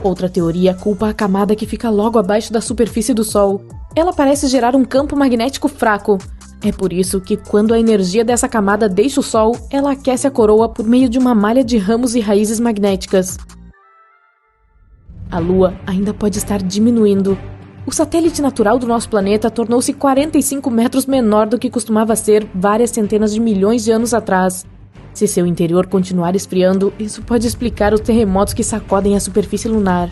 Outra teoria culpa a camada que fica logo abaixo da superfície do Sol. Ela parece gerar um campo magnético fraco. É por isso que, quando a energia dessa camada deixa o Sol, ela aquece a coroa por meio de uma malha de ramos e raízes magnéticas. A Lua ainda pode estar diminuindo. O satélite natural do nosso planeta tornou-se 45 metros menor do que costumava ser várias centenas de milhões de anos atrás. Se seu interior continuar esfriando, isso pode explicar os terremotos que sacodem a superfície lunar.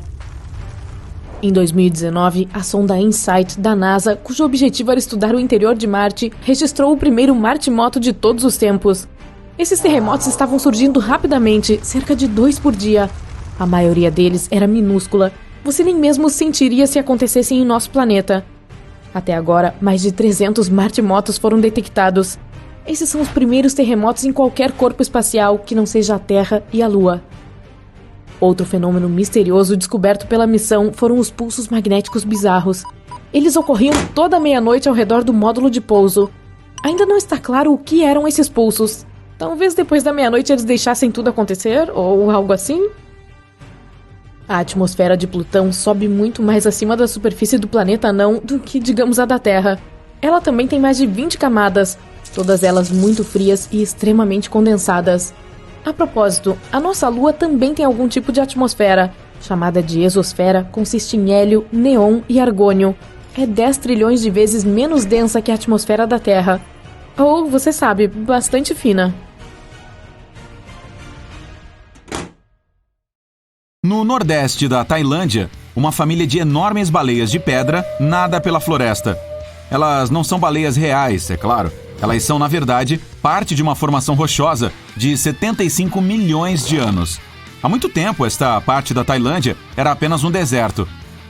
Em 2019, a sonda InSight da NASA, cujo objetivo era estudar o interior de Marte, registrou o primeiro Martimoto de todos os tempos. Esses terremotos estavam surgindo rapidamente, cerca de 2 por dia. A maioria deles era minúscula. Você nem mesmo sentiria se acontecessem em nosso planeta. Até agora, mais de 300 Martimotos foram detectados. Esses são os primeiros terremotos em qualquer corpo espacial que não seja a Terra e a Lua. Outro fenômeno misterioso descoberto pela missão foram os pulsos magnéticos bizarros. Eles ocorriam toda meia-noite ao redor do módulo de pouso. Ainda não está claro o que eram esses pulsos. Talvez depois da meia-noite eles deixassem tudo acontecer, ou algo assim? A atmosfera de Plutão sobe muito mais acima da superfície do planeta anão do que, digamos, a da Terra. Ela também tem mais de 20 camadas, todas elas muito frias e extremamente condensadas. A propósito, a nossa Lua também tem algum tipo de atmosfera, chamada de exosfera, consiste em hélio, neon e argônio. É 10 trilhões de vezes menos densa que a atmosfera da Terra. Ou, você sabe, bastante fina. No nordeste da Tailândia, uma família de enormes baleias de pedra nada pela floresta. Elas não são baleias reais, é claro. Elas são, na verdade, parte de uma formação rochosa de 75 milhões de anos. Há muito tempo, esta parte da Tailândia era apenas um deserto.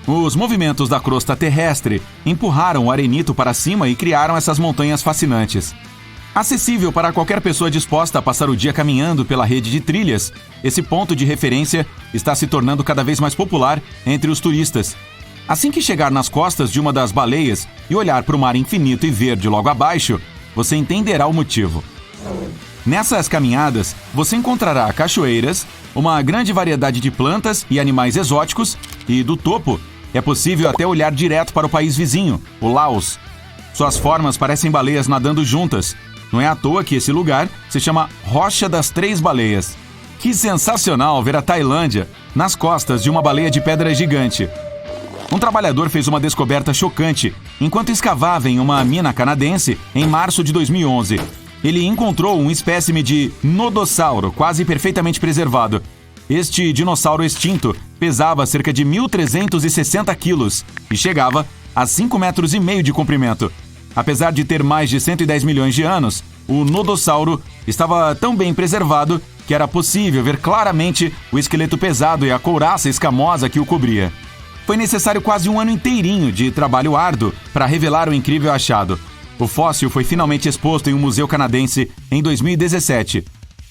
Os movimentos da crosta terrestre empurraram o arenito para cima e criaram essas montanhas fascinantes. Acessível para qualquer pessoa disposta a passar o dia caminhando pela rede de trilhas, esse ponto de referência está se tornando cada vez mais popular entre os turistas. Assim que chegar nas costas de uma das baleias e olhar para o mar infinito e verde logo abaixo, você entenderá o motivo. Nessas caminhadas, você encontrará cachoeiras, uma grande variedade de plantas e animais exóticos e, do topo, é possível até olhar direto para o país vizinho, o Laos. Suas formas parecem baleias nadando juntas. Não é à toa que esse lugar se chama Rocha das Três Baleias. Que sensacional ver a Tailândia nas costas de uma baleia de pedra gigante. Um trabalhador fez uma descoberta chocante enquanto escavava em uma mina canadense em março de 2011. Ele encontrou um espécime de nodossauro quase perfeitamente preservado. Este dinossauro extinto pesava cerca de 1.360 quilos e chegava a 5,5 metros de comprimento. Apesar de ter mais de 110 milhões de anos, o nodossauro estava tão bem preservado que era possível ver claramente o esqueleto pesado e a couraça escamosa que o cobria. Foi necessário quase um ano inteirinho de trabalho árduo para revelar o incrível achado. O fóssil foi finalmente exposto em um museu canadense em 2017.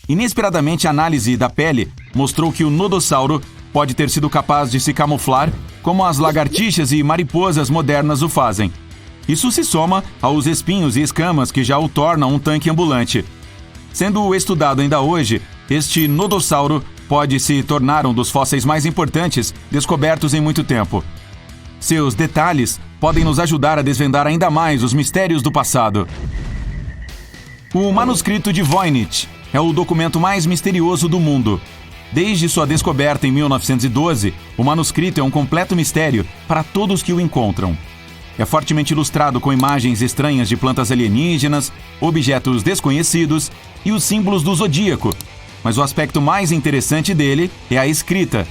Inesperadamente, a análise da pele mostrou que o nodossauro pode ter sido capaz de se camuflar como as lagartixas e mariposas modernas o fazem. Isso se soma aos espinhos e escamas que já o tornam um tanque ambulante. Sendo estudado ainda hoje, este nodossauro pode se tornar um dos fósseis mais importantes descobertos em muito tempo. Seus detalhes podem nos ajudar a desvendar ainda mais os mistérios do passado. O manuscrito de Voynich é o documento mais misterioso do mundo. Desde sua descoberta em 1912, o manuscrito é um completo mistério para todos que o encontram. É fortemente ilustrado com imagens estranhas de plantas alienígenas, objetos desconhecidos e os símbolos do zodíaco. Mas o aspecto mais interessante dele é a escrita.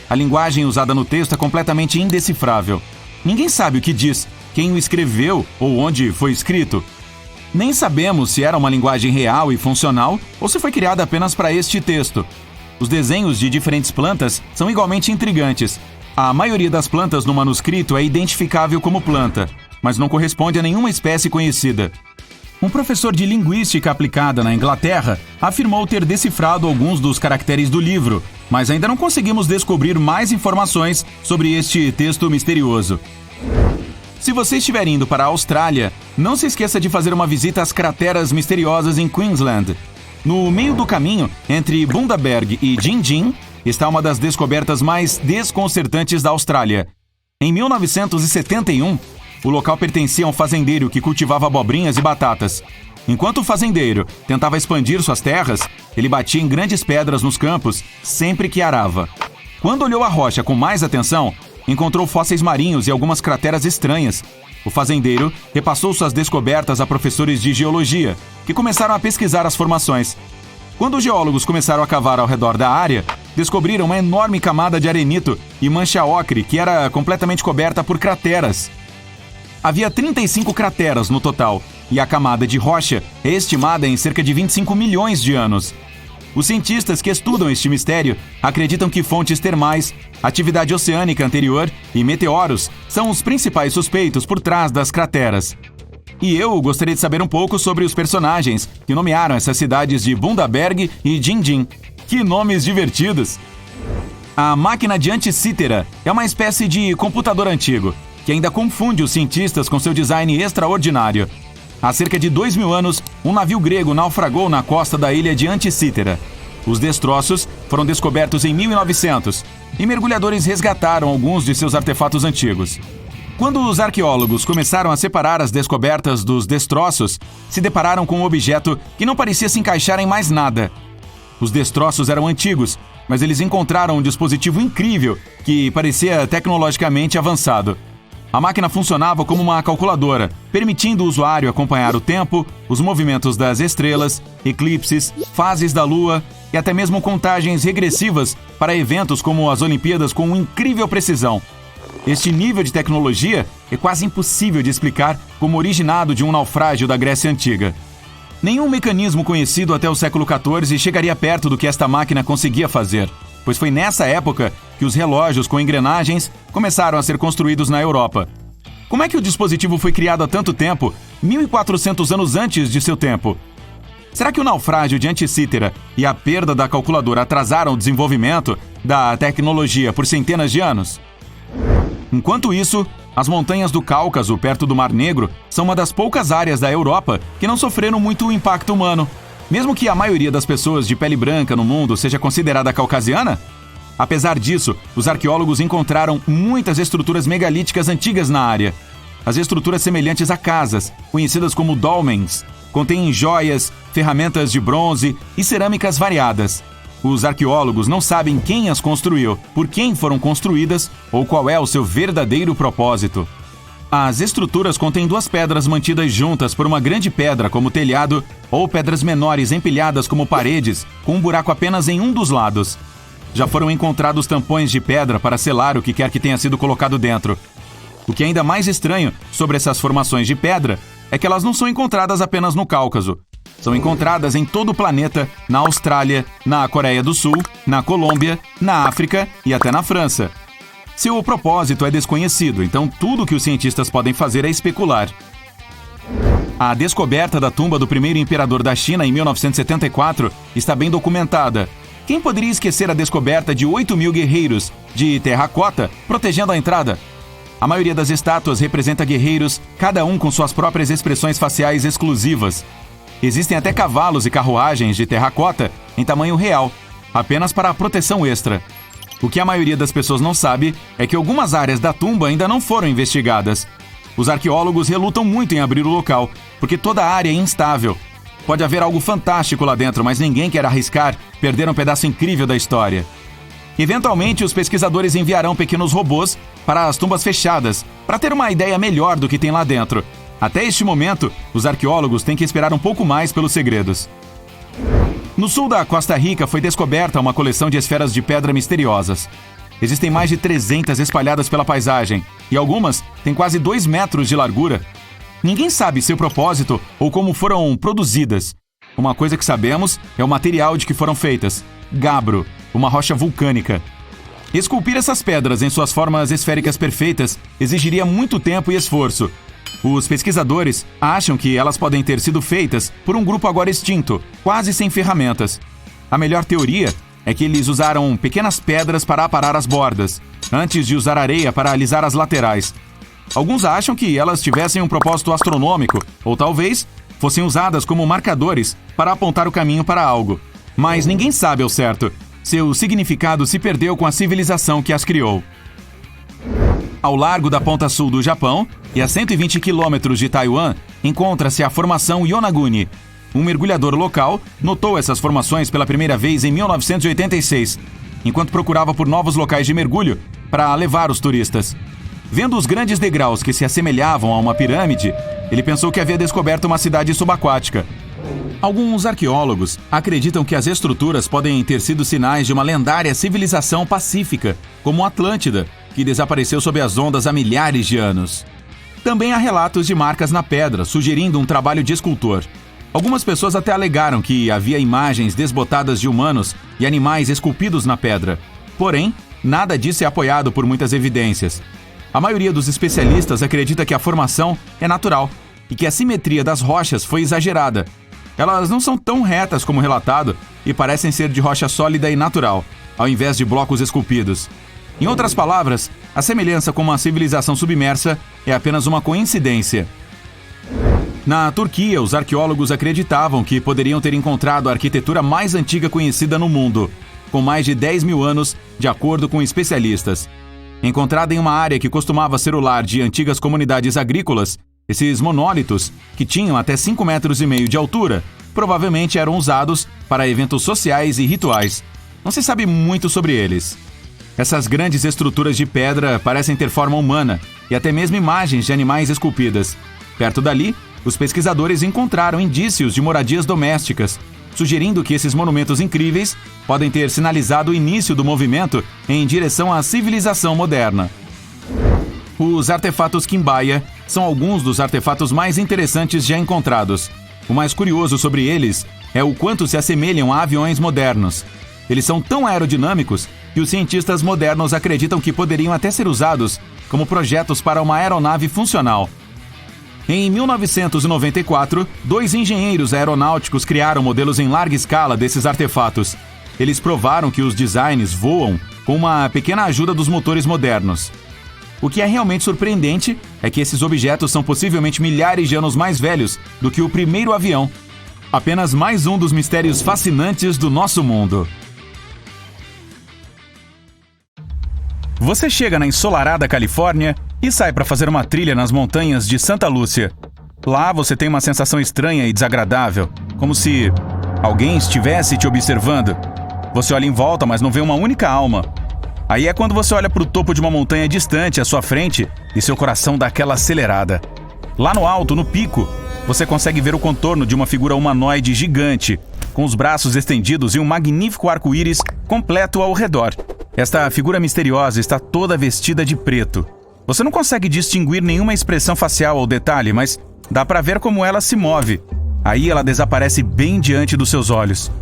A linguagem usada no texto é completamente indecifrável. Ninguém sabe o que diz, quem o escreveu ou onde foi escrito. Nem sabemos se era uma linguagem real e funcional ou se foi criada apenas para este texto. Os desenhos de diferentes plantas são igualmente intrigantes. A maioria das plantas no manuscrito é identificável como planta, mas não corresponde a nenhuma espécie conhecida. Um professor de linguística aplicada na Inglaterra afirmou ter decifrado alguns dos caracteres do livro, mas ainda não conseguimos descobrir mais informações sobre este texto misterioso. Se você estiver indo para a Austrália, não se esqueça de fazer uma visita às crateras misteriosas em Queensland. No meio do caminho, entre Bundaberg e Gingin, está uma das descobertas mais desconcertantes da Austrália. Em 1971, o local pertencia a um fazendeiro que cultivava abobrinhas e batatas. Enquanto o fazendeiro tentava expandir suas terras, ele batia em grandes pedras nos campos sempre que arava. Quando olhou a rocha com mais atenção, encontrou fósseis marinhos e algumas crateras estranhas. O fazendeiro repassou suas descobertas a professores de geologia, que começaram a pesquisar as formações. Quando os geólogos começaram a cavar ao redor da área, descobriram uma enorme camada de arenito e mancha ocre que era completamente coberta por crateras. Havia 35 crateras no total, e a camada de rocha é estimada em cerca de 25 milhões de anos. Os cientistas que estudam este mistério acreditam que fontes termais, atividade oceânica anterior e meteoros são os principais suspeitos por trás das crateras. E eu gostaria de saber um pouco sobre os personagens que nomearam essas cidades de Bundaberg e Gingin. Que nomes divertidos! A máquina de Anticítera é uma espécie de computador antigo, que ainda confunde os cientistas com seu design extraordinário. Há cerca de 2.000 anos, um navio grego naufragou na costa da ilha de Anticítera. Os destroços foram descobertos em 1900 e mergulhadores resgataram alguns de seus artefatos antigos. Quando os arqueólogos começaram a separar as descobertas dos destroços, se depararam com um objeto que não parecia se encaixar em mais nada. Os destroços eram antigos, mas eles encontraram um dispositivo incrível que parecia tecnologicamente avançado. A máquina funcionava como uma calculadora, permitindo o usuário acompanhar o tempo, os movimentos das estrelas, eclipses, fases da Lua e até mesmo contagens regressivas para eventos como as Olimpíadas com incrível precisão. Este nível de tecnologia é quase impossível de explicar como originado de um naufrágio da Grécia Antiga. Nenhum mecanismo conhecido até o século XIV chegaria perto do que esta máquina conseguia fazer, pois foi nessa época que os relógios com engrenagens começaram a ser construídos na Europa. Como é que o dispositivo foi criado há tanto tempo, 1.400 anos antes de seu tempo? Será que o naufrágio de Anticítera e a perda da calculadora atrasaram o desenvolvimento da tecnologia por centenas de anos? Enquanto isso, as montanhas do Cáucaso, perto do Mar Negro, são uma das poucas áreas da Europa que não sofreram muito impacto humano. Mesmo que a maioria das pessoas de pele branca no mundo seja considerada caucasiana, apesar disso, os arqueólogos encontraram muitas estruturas megalíticas antigas na área. As estruturas semelhantes a casas, conhecidas como dolmens, contêm joias, ferramentas de bronze e cerâmicas variadas. Os arqueólogos não sabem quem as construiu, por quem foram construídas ou qual é o seu verdadeiro propósito. As estruturas contêm duas pedras mantidas juntas por uma grande pedra como telhado ou pedras menores empilhadas como paredes, com um buraco apenas em um dos lados. Já foram encontrados tampões de pedra para selar o que quer que tenha sido colocado dentro. O que é ainda mais estranho sobre essas formações de pedra é que elas não são encontradas apenas no Cáucaso. São encontradas em todo o planeta, na Austrália, na Coreia do Sul, na Colômbia, na África e até na França. Seu propósito é desconhecido, então tudo que os cientistas podem fazer é especular. A descoberta da tumba do primeiro imperador da China em 1974 está bem documentada. Quem poderia esquecer a descoberta de 8.000 guerreiros de terracota protegendo a entrada? A maioria das estátuas representa guerreiros, cada um com suas próprias expressões faciais exclusivas. Existem até cavalos e carruagens de terracota em tamanho real, apenas para proteção extra. O que a maioria das pessoas não sabe é que algumas áreas da tumba ainda não foram investigadas. Os arqueólogos relutam muito em abrir o local, porque toda a área é instável. Pode haver algo fantástico lá dentro, mas ninguém quer arriscar perder um pedaço incrível da história. Eventualmente, os pesquisadores enviarão pequenos robôs para as tumbas fechadas, para ter uma ideia melhor do que tem lá dentro. Até este momento, os arqueólogos têm que esperar um pouco mais pelos segredos. No sul da Costa Rica foi descoberta uma coleção de esferas de pedra misteriosas. Existem mais de 300 espalhadas pela paisagem, e algumas têm quase 2 metros de largura. Ninguém sabe seu propósito ou como foram produzidas. Uma coisa que sabemos é o material de que foram feitas: gabbro, uma rocha vulcânica. Esculpir essas pedras em suas formas esféricas perfeitas exigiria muito tempo e esforço. Os pesquisadores acham que elas podem ter sido feitas por um grupo agora extinto, quase sem ferramentas. A melhor teoria é que eles usaram pequenas pedras para aparar as bordas, antes de usar areia para alisar as laterais. Alguns acham que elas tivessem um propósito astronômico, ou talvez fossem usadas como marcadores para apontar o caminho para algo. Mas ninguém sabe ao certo. Seu significado se perdeu com a civilização que as criou. Ao largo da ponta sul do Japão e a 120 quilômetros de Taiwan, encontra-se a formação Yonaguni. Um mergulhador local notou essas formações pela primeira vez em 1986, enquanto procurava por novos locais de mergulho para levar os turistas. Vendo os grandes degraus que se assemelhavam a uma pirâmide, ele pensou que havia descoberto uma cidade subaquática. Alguns arqueólogos acreditam que as estruturas podem ter sido sinais de uma lendária civilização pacífica, como Atlântida, que desapareceu sob as ondas há milhares de anos. Também há relatos de marcas na pedra, sugerindo um trabalho de escultor. Algumas pessoas até alegaram que havia imagens desbotadas de humanos e animais esculpidos na pedra. Porém, nada disso é apoiado por muitas evidências. A maioria dos especialistas acredita que a formação é natural e que a simetria das rochas foi exagerada. Elas não são tão retas como relatado e parecem ser de rocha sólida e natural, ao invés de blocos esculpidos. Em outras palavras, a semelhança com uma civilização submersa é apenas uma coincidência. Na Turquia, os arqueólogos acreditavam que poderiam ter encontrado a arquitetura mais antiga conhecida no mundo, com mais de 10 mil anos, de acordo com especialistas. Encontrada em uma área que costumava ser o lar de antigas comunidades agrícolas, esses monólitos, que tinham até 5,5 metros de altura, provavelmente eram usados para eventos sociais e rituais. Não se sabe muito sobre eles. Essas grandes estruturas de pedra parecem ter forma humana e até mesmo imagens de animais esculpidas. Perto dali, os pesquisadores encontraram indícios de moradias domésticas, sugerindo que esses monumentos incríveis podem ter sinalizado o início do movimento em direção à civilização moderna. Os artefatos Quimbaya são alguns dos artefatos mais interessantes já encontrados. O mais curioso sobre eles é o quanto se assemelham a aviões modernos. Eles são tão aerodinâmicos que os cientistas modernos acreditam que poderiam até ser usados como projetos para uma aeronave funcional. Em 1994, 2 engenheiros aeronáuticos criaram modelos em larga escala desses artefatos. Eles provaram que os designs voam com uma pequena ajuda dos motores modernos. O que é realmente surpreendente é que esses objetos são possivelmente milhares de anos mais velhos do que o primeiro avião. Apenas mais um dos mistérios fascinantes do nosso mundo. Você chega na ensolarada Califórnia e sai para fazer uma trilha nas montanhas de Santa Lúcia. Lá você tem uma sensação estranha e desagradável, como se alguém estivesse te observando. Você olha em volta, mas não vê uma única alma. Aí é quando você olha para o topo de uma montanha distante à sua frente e seu coração dá aquela acelerada. Lá no alto, no pico, você consegue ver o contorno de uma figura humanoide gigante, com os braços estendidos e um magnífico arco-íris completo ao redor. Esta figura misteriosa está toda vestida de preto. Você não consegue distinguir nenhuma expressão facial ou detalhe, mas dá para ver como ela se move. Aí ela desaparece bem diante dos seus olhos.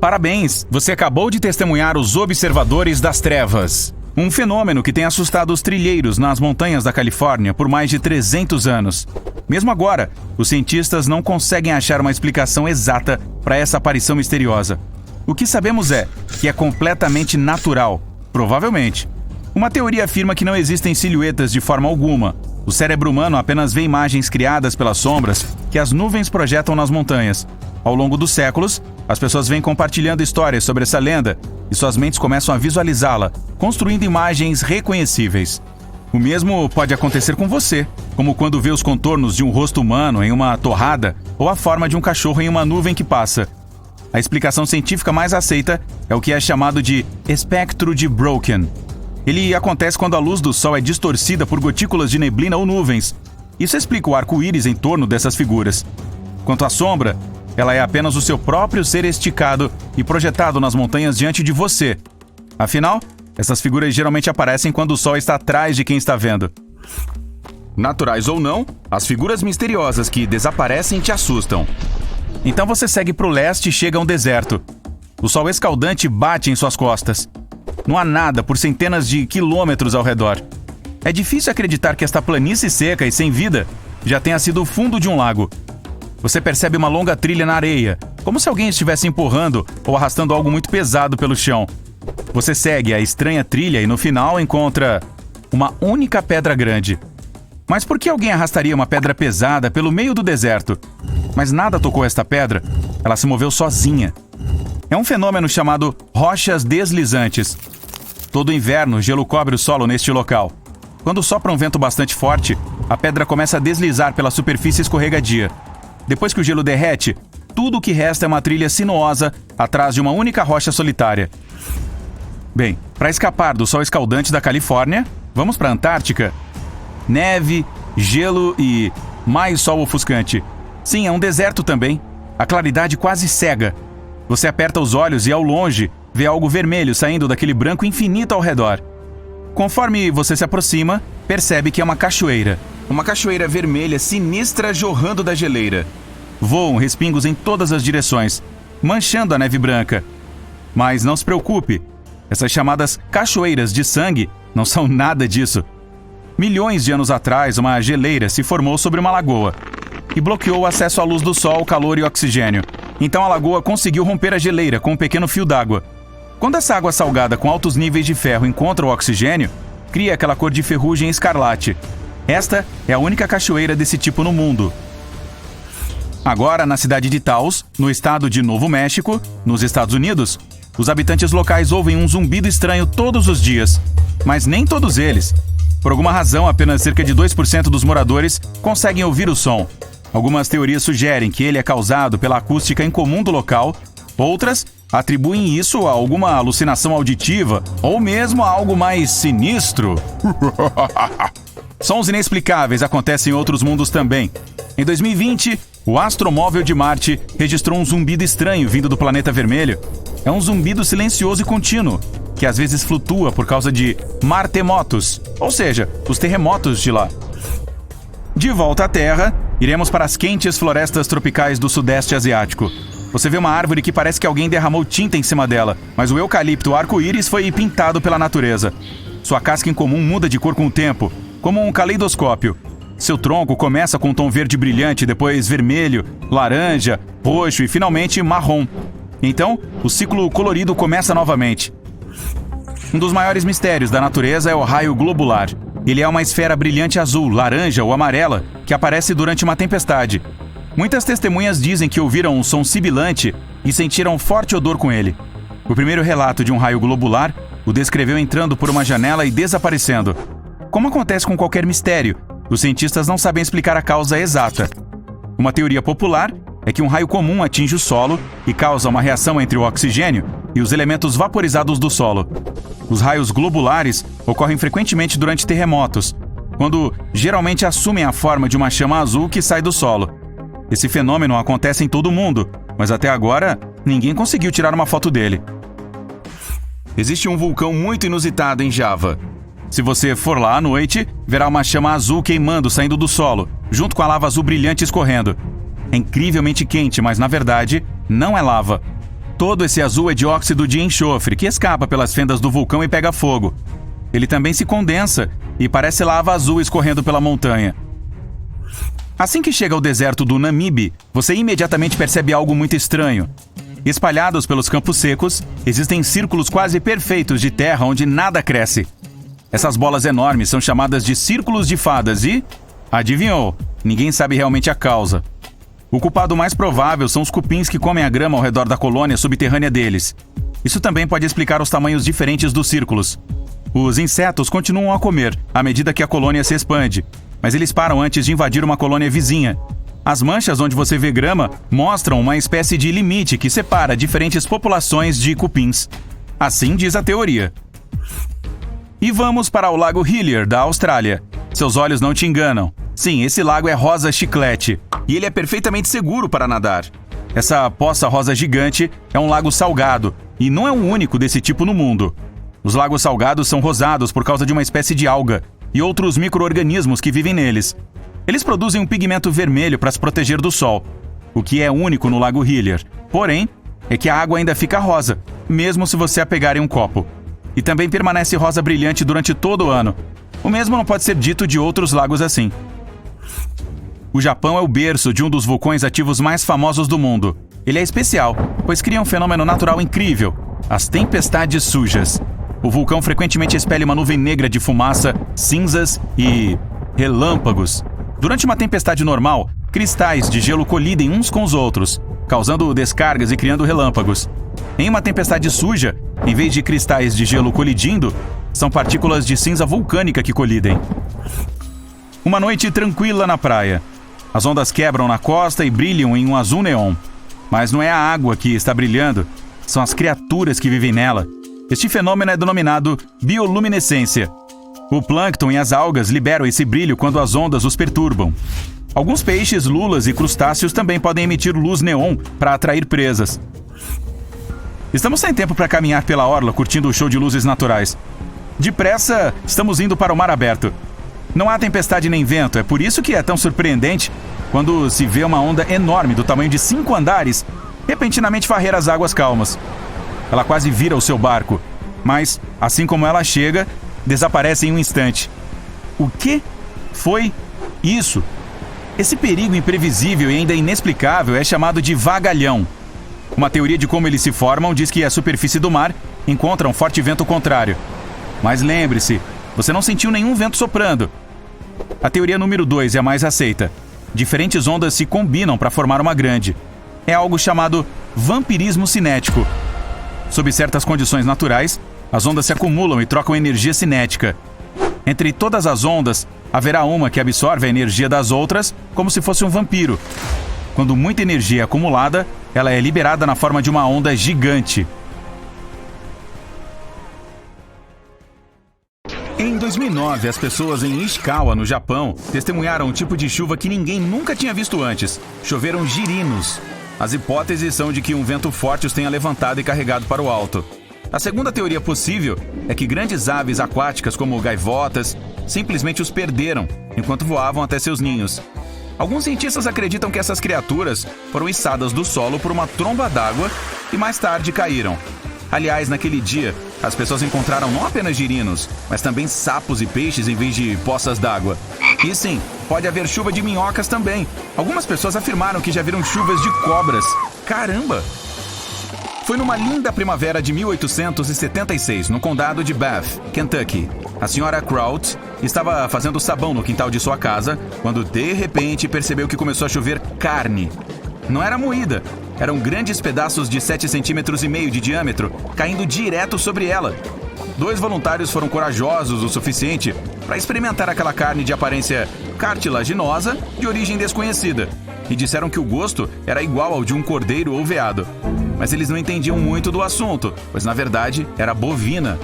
Parabéns! Você acabou de testemunhar os Observadores das Trevas. Um fenômeno que tem assustado os trilheiros nas montanhas da Califórnia por mais de 300 anos. Mesmo agora, os cientistas não conseguem achar uma explicação exata para essa aparição misteriosa. O que sabemos é que é completamente natural, provavelmente. Uma teoria afirma que não existem silhuetas de forma alguma. O cérebro humano apenas vê imagens criadas pelas sombras que as nuvens projetam nas montanhas. Ao longo dos séculos, as pessoas vêm compartilhando histórias sobre essa lenda e suas mentes começam a visualizá-la, construindo imagens reconhecíveis. O mesmo pode acontecer com você, como quando vê os contornos de um rosto humano em uma torrada ou a forma de um cachorro em uma nuvem que passa. A explicação científica mais aceita é o que é chamado de espectro de Broken. Ele acontece quando a luz do sol é distorcida por gotículas de neblina ou nuvens. Isso explica o arco-íris em torno dessas figuras. Quanto à sombra, ela é apenas o seu próprio ser esticado e projetado nas montanhas diante de você. Afinal, essas figuras geralmente aparecem quando o sol está atrás de quem está vendo. Naturais ou não, as figuras misteriosas que desaparecem te assustam. Então você segue para o leste e chega a um deserto. O sol escaldante bate em suas costas. Não há nada por centenas de quilômetros ao redor. É difícil acreditar que esta planície seca e sem vida já tenha sido o fundo de um lago. Você percebe uma longa trilha na areia, como se alguém estivesse empurrando ou arrastando algo muito pesado pelo chão. Você segue a estranha trilha e no final encontra uma única pedra grande. Mas por que alguém arrastaria uma pedra pesada pelo meio do deserto? Mas nada tocou esta pedra, ela se moveu sozinha. É um fenômeno chamado rochas deslizantes. Todo inverno, gelo cobre o solo neste local. Quando sopra um vento bastante forte, a pedra começa a deslizar pela superfície escorregadia. Depois que o gelo derrete, tudo o que resta é uma trilha sinuosa atrás de uma única rocha solitária. Bem, para escapar do sol escaldante da Califórnia, vamos para a Antártica. Neve, gelo e mais sol ofuscante. Sim, é um deserto também. A claridade quase cega. Você aperta os olhos e, ao longe, vê algo vermelho saindo daquele branco infinito ao redor. Conforme você se aproxima, percebe que é uma cachoeira. Uma cachoeira vermelha sinistra jorrando da geleira. Voam respingos em todas as direções, manchando a neve branca. Mas não se preocupe, essas chamadas cachoeiras de sangue não são nada disso. Milhões de anos atrás, uma geleira se formou sobre uma lagoa e bloqueou o acesso à luz do sol, calor e oxigênio. Então a lagoa conseguiu romper a geleira com um pequeno fio d'água. Quando essa água salgada com altos níveis de ferro encontra o oxigênio, cria aquela cor de ferrugem escarlate. Esta é a única cachoeira desse tipo no mundo. Agora, na cidade de Taos, no estado de Novo México, nos Estados Unidos, os habitantes locais ouvem um zumbido estranho todos os dias. Mas nem todos eles. Por alguma razão, apenas cerca de 2% dos moradores conseguem ouvir o som. Algumas teorias sugerem que ele é causado pela acústica incomum do local, outras atribuem isso a alguma alucinação auditiva ou mesmo a algo mais sinistro. Sons inexplicáveis acontecem em outros mundos também. Em 2020, o astromóvel de Marte registrou um zumbido estranho vindo do planeta vermelho. É um zumbido silencioso e contínuo, que às vezes flutua por causa de martemotos, ou seja, os terremotos de lá. De volta à Terra, iremos para as quentes florestas tropicais do Sudeste Asiático. Você vê uma árvore que parece que alguém derramou tinta em cima dela, mas o eucalipto arco-íris foi pintado pela natureza. Sua casca incomum muda de cor com o tempo, como um caleidoscópio. Seu tronco começa com um tom verde brilhante, depois vermelho, laranja, roxo e finalmente marrom. Então, o ciclo colorido começa novamente. Um dos maiores mistérios da natureza é o raio globular. Ele é uma esfera brilhante azul, laranja ou amarela que aparece durante uma tempestade. Muitas testemunhas dizem que ouviram um som sibilante e sentiram um forte odor com ele. O primeiro relato de um raio globular o descreveu entrando por uma janela e desaparecendo. Como acontece com qualquer mistério, os cientistas não sabem explicar a causa exata. Uma teoria popular é que um raio comum atinge o solo e causa uma reação entre o oxigênio e os elementos vaporizados do solo. Os raios globulares ocorrem frequentemente durante terremotos, quando geralmente assumem a forma de uma chama azul que sai do solo. Esse fenômeno acontece em todo o mundo, mas até agora ninguém conseguiu tirar uma foto dele. Existe um vulcão muito inusitado em Java. Se você for lá à noite, verá uma chama azul queimando saindo do solo, junto com a lava azul brilhante escorrendo. É incrivelmente quente, mas na verdade não é lava. Todo esse azul é dióxido de enxofre que escapa pelas fendas do vulcão e pega fogo. Ele também se condensa e parece lava azul escorrendo pela montanha. Assim que chega ao deserto do Namibe, você imediatamente percebe algo muito estranho. Espalhados pelos campos secos, existem círculos quase perfeitos de terra onde nada cresce. Essas bolas enormes são chamadas de círculos de fadas e... adivinhou? Ninguém sabe realmente a causa. O culpado mais provável são os cupins que comem a grama ao redor da colônia subterrânea deles. Isso também pode explicar os tamanhos diferentes dos círculos. Os insetos continuam a comer à medida que a colônia se expande, mas eles param antes de invadir uma colônia vizinha. As manchas onde você vê grama mostram uma espécie de limite que separa diferentes populações de cupins. Assim diz a teoria. E vamos para o Lago Hillier, da Austrália. Seus olhos não te enganam. Sim, esse lago é rosa chiclete, e ele é perfeitamente seguro para nadar. Essa poça rosa gigante é um lago salgado, e não é o único desse tipo no mundo. Os lagos salgados são rosados por causa de uma espécie de alga e outros micro-organismos que vivem neles. Eles produzem um pigmento vermelho para se proteger do sol, o que é único no Lago Hillier. Porém, é que a água ainda fica rosa, mesmo se você a pegar em um copo. E também permanece rosa brilhante durante todo o ano. O mesmo não pode ser dito de outros lagos assim. O Japão é o berço de um dos vulcões ativos mais famosos do mundo. Ele é especial, pois cria um fenômeno natural incrível: as tempestades sujas. O vulcão frequentemente expele uma nuvem negra de fumaça, cinzas e relâmpagos. Durante uma tempestade normal, cristais de gelo colidem uns com os outros, causando descargas e criando relâmpagos. Em uma tempestade suja, em vez de cristais de gelo colidindo, são partículas de cinza vulcânica que colidem. Uma noite tranquila na praia. As ondas quebram na costa e brilham em um azul neon. Mas não é a água que está brilhando, são as criaturas que vivem nela. Este fenômeno é denominado bioluminescência. O plâncton e as algas liberam esse brilho quando as ondas os perturbam. Alguns peixes, lulas e crustáceos também podem emitir luz neon para atrair presas. Estamos sem tempo para caminhar pela orla curtindo o show de luzes naturais. Depressa, estamos indo para o mar aberto. Não há tempestade nem vento, é por isso que é tão surpreendente quando se vê uma onda enorme do tamanho de 5 andares repentinamente varrer as águas calmas. Ela quase vira o seu barco, mas, assim como ela chega, desaparece em um instante. O que foi isso? Esse perigo imprevisível e ainda inexplicável é chamado de vagalhão. Uma teoria de como eles se formam diz que a superfície do mar encontra um forte vento contrário. Mas lembre-se, você não sentiu nenhum vento soprando. A teoria número 2 é a mais aceita. Diferentes ondas se combinam para formar uma grande. É algo chamado vampirismo cinético. Sob certas condições naturais, as ondas se acumulam e trocam energia cinética. Entre todas as ondas, haverá uma que absorve a energia das outras como se fosse um vampiro. Quando muita energia é acumulada, ela é liberada na forma de uma onda gigante. Em 2009, as pessoas em Ishikawa, no Japão, testemunharam um tipo de chuva que ninguém nunca tinha visto antes. Choveram girinos. As hipóteses são de que um vento forte os tenha levantado e carregado para o alto. A segunda teoria possível é que grandes aves aquáticas, como gaivotas, simplesmente os perderam enquanto voavam até seus ninhos. Alguns cientistas acreditam que essas criaturas foram içadas do solo por uma tromba d'água e mais tarde caíram. Aliás, naquele dia, as pessoas encontraram não apenas girinos, mas também sapos e peixes em vez de poças d'água. E sim, pode haver chuva de minhocas também. Algumas pessoas afirmaram que já viram chuvas de cobras. Caramba! Foi numa linda primavera de 1876, no condado de Bath, Kentucky. A senhora Kraut estava fazendo sabão no quintal de sua casa, quando de repente percebeu que começou a chover carne. Não era moída, eram grandes pedaços de 7,5 cm de diâmetro, caindo direto sobre ela. 2 voluntários foram corajosos o suficiente para experimentar aquela carne de aparência cartilaginosa de origem desconhecida, e disseram que o gosto era igual ao de um cordeiro ou veado. Mas eles não entendiam muito do assunto, pois na verdade era bovina.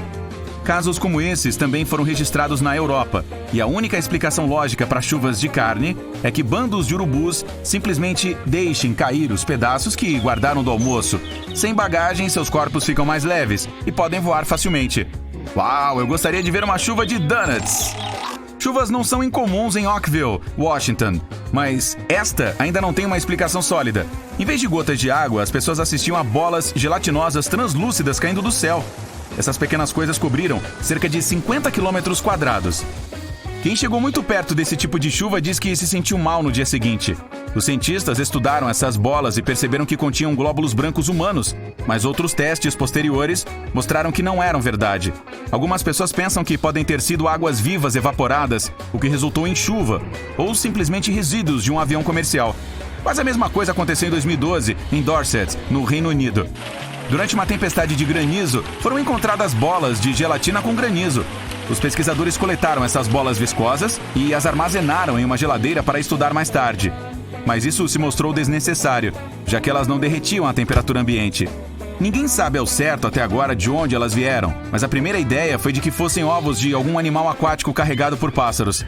Casos como esses também foram registrados na Europa, e a única explicação lógica para chuvas de carne é que bandos de urubus simplesmente deixem cair os pedaços que guardaram do almoço. Sem bagagem, seus corpos ficam mais leves e podem voar facilmente. Uau, eu gostaria de ver uma chuva de donuts! Chuvas não são incomuns em Oakville, Washington, mas esta ainda não tem uma explicação sólida. Em vez de gotas de água, as pessoas assistiam a bolas gelatinosas translúcidas caindo do céu. Essas pequenas coisas cobriram cerca de 50 quilômetros quadrados. Quem chegou muito perto desse tipo de chuva diz que se sentiu mal no dia seguinte. Os cientistas estudaram essas bolas e perceberam que continham glóbulos brancos humanos, mas outros testes posteriores mostraram que não eram verdade. Algumas pessoas pensam que podem ter sido águas vivas evaporadas, o que resultou em chuva, ou simplesmente resíduos de um avião comercial. Quase a mesma coisa aconteceu em 2012, em Dorset, no Reino Unido. Durante uma tempestade de granizo, foram encontradas bolas de gelatina com granizo. Os pesquisadores coletaram essas bolas viscosas e as armazenaram em uma geladeira para estudar mais tarde. Mas isso se mostrou desnecessário, já que elas não derretiam a temperatura ambiente. Ninguém sabe ao certo até agora de onde elas vieram, mas a primeira ideia foi de que fossem ovos de algum animal aquático carregado por pássaros.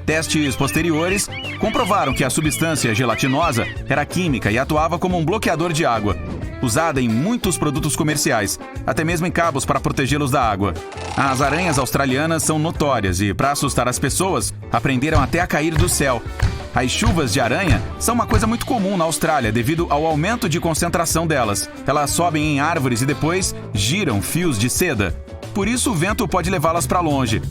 Testes posteriores comprovaram que a substância gelatinosa era química e atuava como um bloqueador de água, usada em muitos produtos comerciais, até mesmo em cabos para protegê-los da água. As aranhas australianas são notórias e, para assustar as pessoas, aprenderam até a cair do céu. As chuvas de aranha são uma coisa muito comum na Austrália devido ao aumento de concentração delas. Elas sobem em árvores e depois giram fios de seda. Por isso o vento pode levá-las para longe.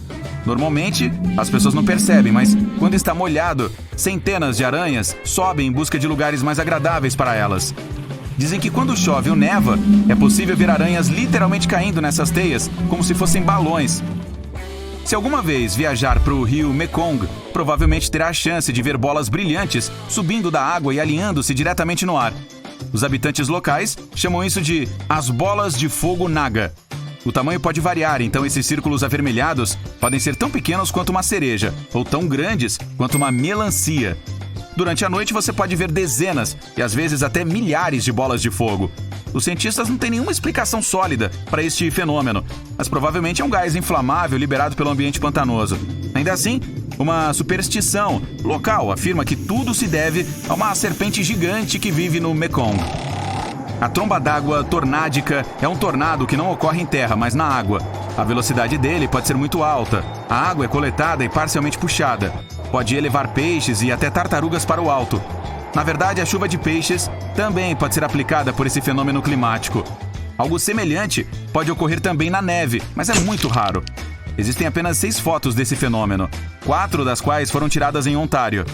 Normalmente, as pessoas não percebem, mas quando está molhado, centenas de aranhas sobem em busca de lugares mais agradáveis para elas. Dizem que quando chove ou neva, é possível ver aranhas literalmente caindo nessas teias, como se fossem balões. Se alguma vez viajar para o rio Mekong, provavelmente terá a chance de ver bolas brilhantes subindo da água e alinhando-se diretamente no ar. Os habitantes locais chamam isso de as bolas de fogo Naga. O tamanho pode variar, então esses círculos avermelhados podem ser tão pequenos quanto uma cereja, ou tão grandes quanto uma melancia. Durante a noite você pode ver dezenas e às vezes até milhares de bolas de fogo. Os cientistas não têm nenhuma explicação sólida para este fenômeno, mas provavelmente é um gás inflamável liberado pelo ambiente pantanoso. Ainda assim, uma superstição local afirma que tudo se deve a uma serpente gigante que vive no Mekong. A tromba d'água tornádica é um tornado que não ocorre em terra, mas na água. A velocidade dele pode ser muito alta. A água é coletada e parcialmente puxada. Pode elevar peixes e até tartarugas para o alto. Na verdade, a chuva de peixes também pode ser aplicada por esse fenômeno climático. Algo semelhante pode ocorrer também na neve, mas é muito raro. Existem apenas 6 fotos desse fenômeno, 4 das quais foram tiradas em Ontário.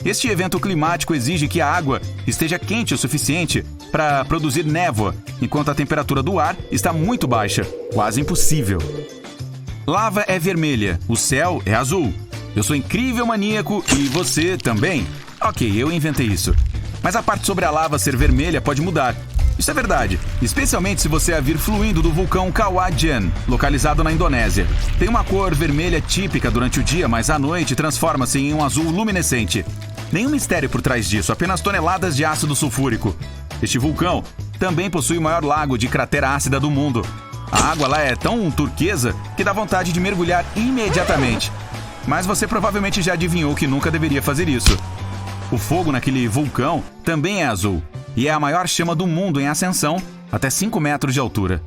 Este evento climático exige que a água esteja quente o suficiente para produzir névoa, enquanto a temperatura do ar está muito baixa, quase impossível. Lava é vermelha, o céu é azul. Eu sou incrível maníaco e você também? Ok, eu inventei isso. Mas a parte sobre a lava ser vermelha pode mudar. Isso é verdade, especialmente se você a vir fluindo do vulcão Kawah Jan, localizado na Indonésia. Tem uma cor vermelha típica durante o dia, mas à noite transforma-se em um azul luminescente. Nenhum mistério por trás disso, apenas toneladas de ácido sulfúrico. Este vulcão também possui o maior lago de cratera ácida do mundo. A água lá é tão turquesa que dá vontade de mergulhar imediatamente. Mas você provavelmente já adivinhou que nunca deveria fazer isso. O fogo naquele vulcão também é azul, e é a maior chama do mundo em ascensão, até 5 metros de altura.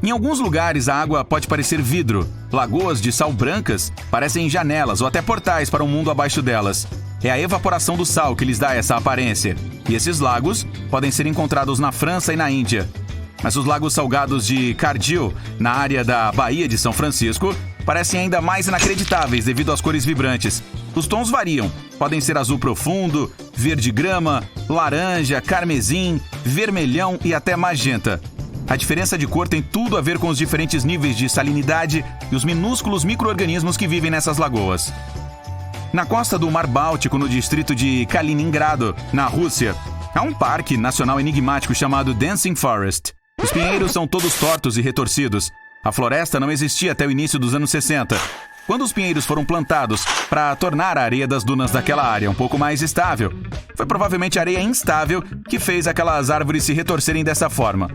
Em alguns lugares a água pode parecer vidro. Lagoas de sal brancas parecem janelas ou até portais para um mundo abaixo delas. É a evaporação do sal que lhes dá essa aparência. E esses lagos podem ser encontrados na França e na Índia. Mas os lagos salgados de Cardill, na área da Baía de São Francisco, parecem ainda mais inacreditáveis devido às cores vibrantes. Os tons variam. Podem ser azul profundo, verde grama, laranja, carmesim, vermelhão e até magenta. A diferença de cor tem tudo a ver com os diferentes níveis de salinidade e os minúsculos micro-organismos que vivem nessas lagoas. Na costa do Mar Báltico, no distrito de Kaliningrado, na Rússia, há um parque nacional enigmático chamado Dancing Forest. Os pinheiros são todos tortos e retorcidos. A floresta não existia até o início dos anos 60, quando os pinheiros foram plantados para tornar a areia das dunas daquela área um pouco mais estável. Foi provavelmente a areia instável que fez aquelas árvores se retorcerem dessa forma.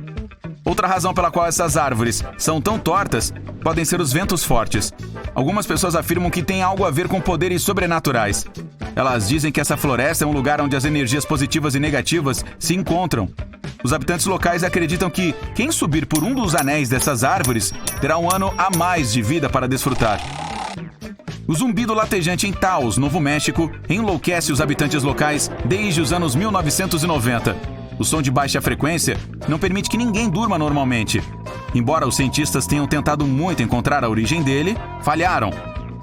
Outra razão pela qual essas árvores são tão tortas podem ser os ventos fortes. Algumas pessoas afirmam que tem algo a ver com poderes sobrenaturais. Elas dizem que essa floresta é um lugar onde as energias positivas e negativas se encontram. Os habitantes locais acreditam que quem subir por um dos anéis dessas árvores terá um ano a mais de vida para desfrutar. O zumbido latejante em Taos, Novo México, enlouquece os habitantes locais desde os anos 1990. O som de baixa frequência não permite que ninguém durma normalmente. Embora os cientistas tenham tentado muito encontrar a origem dele, falharam.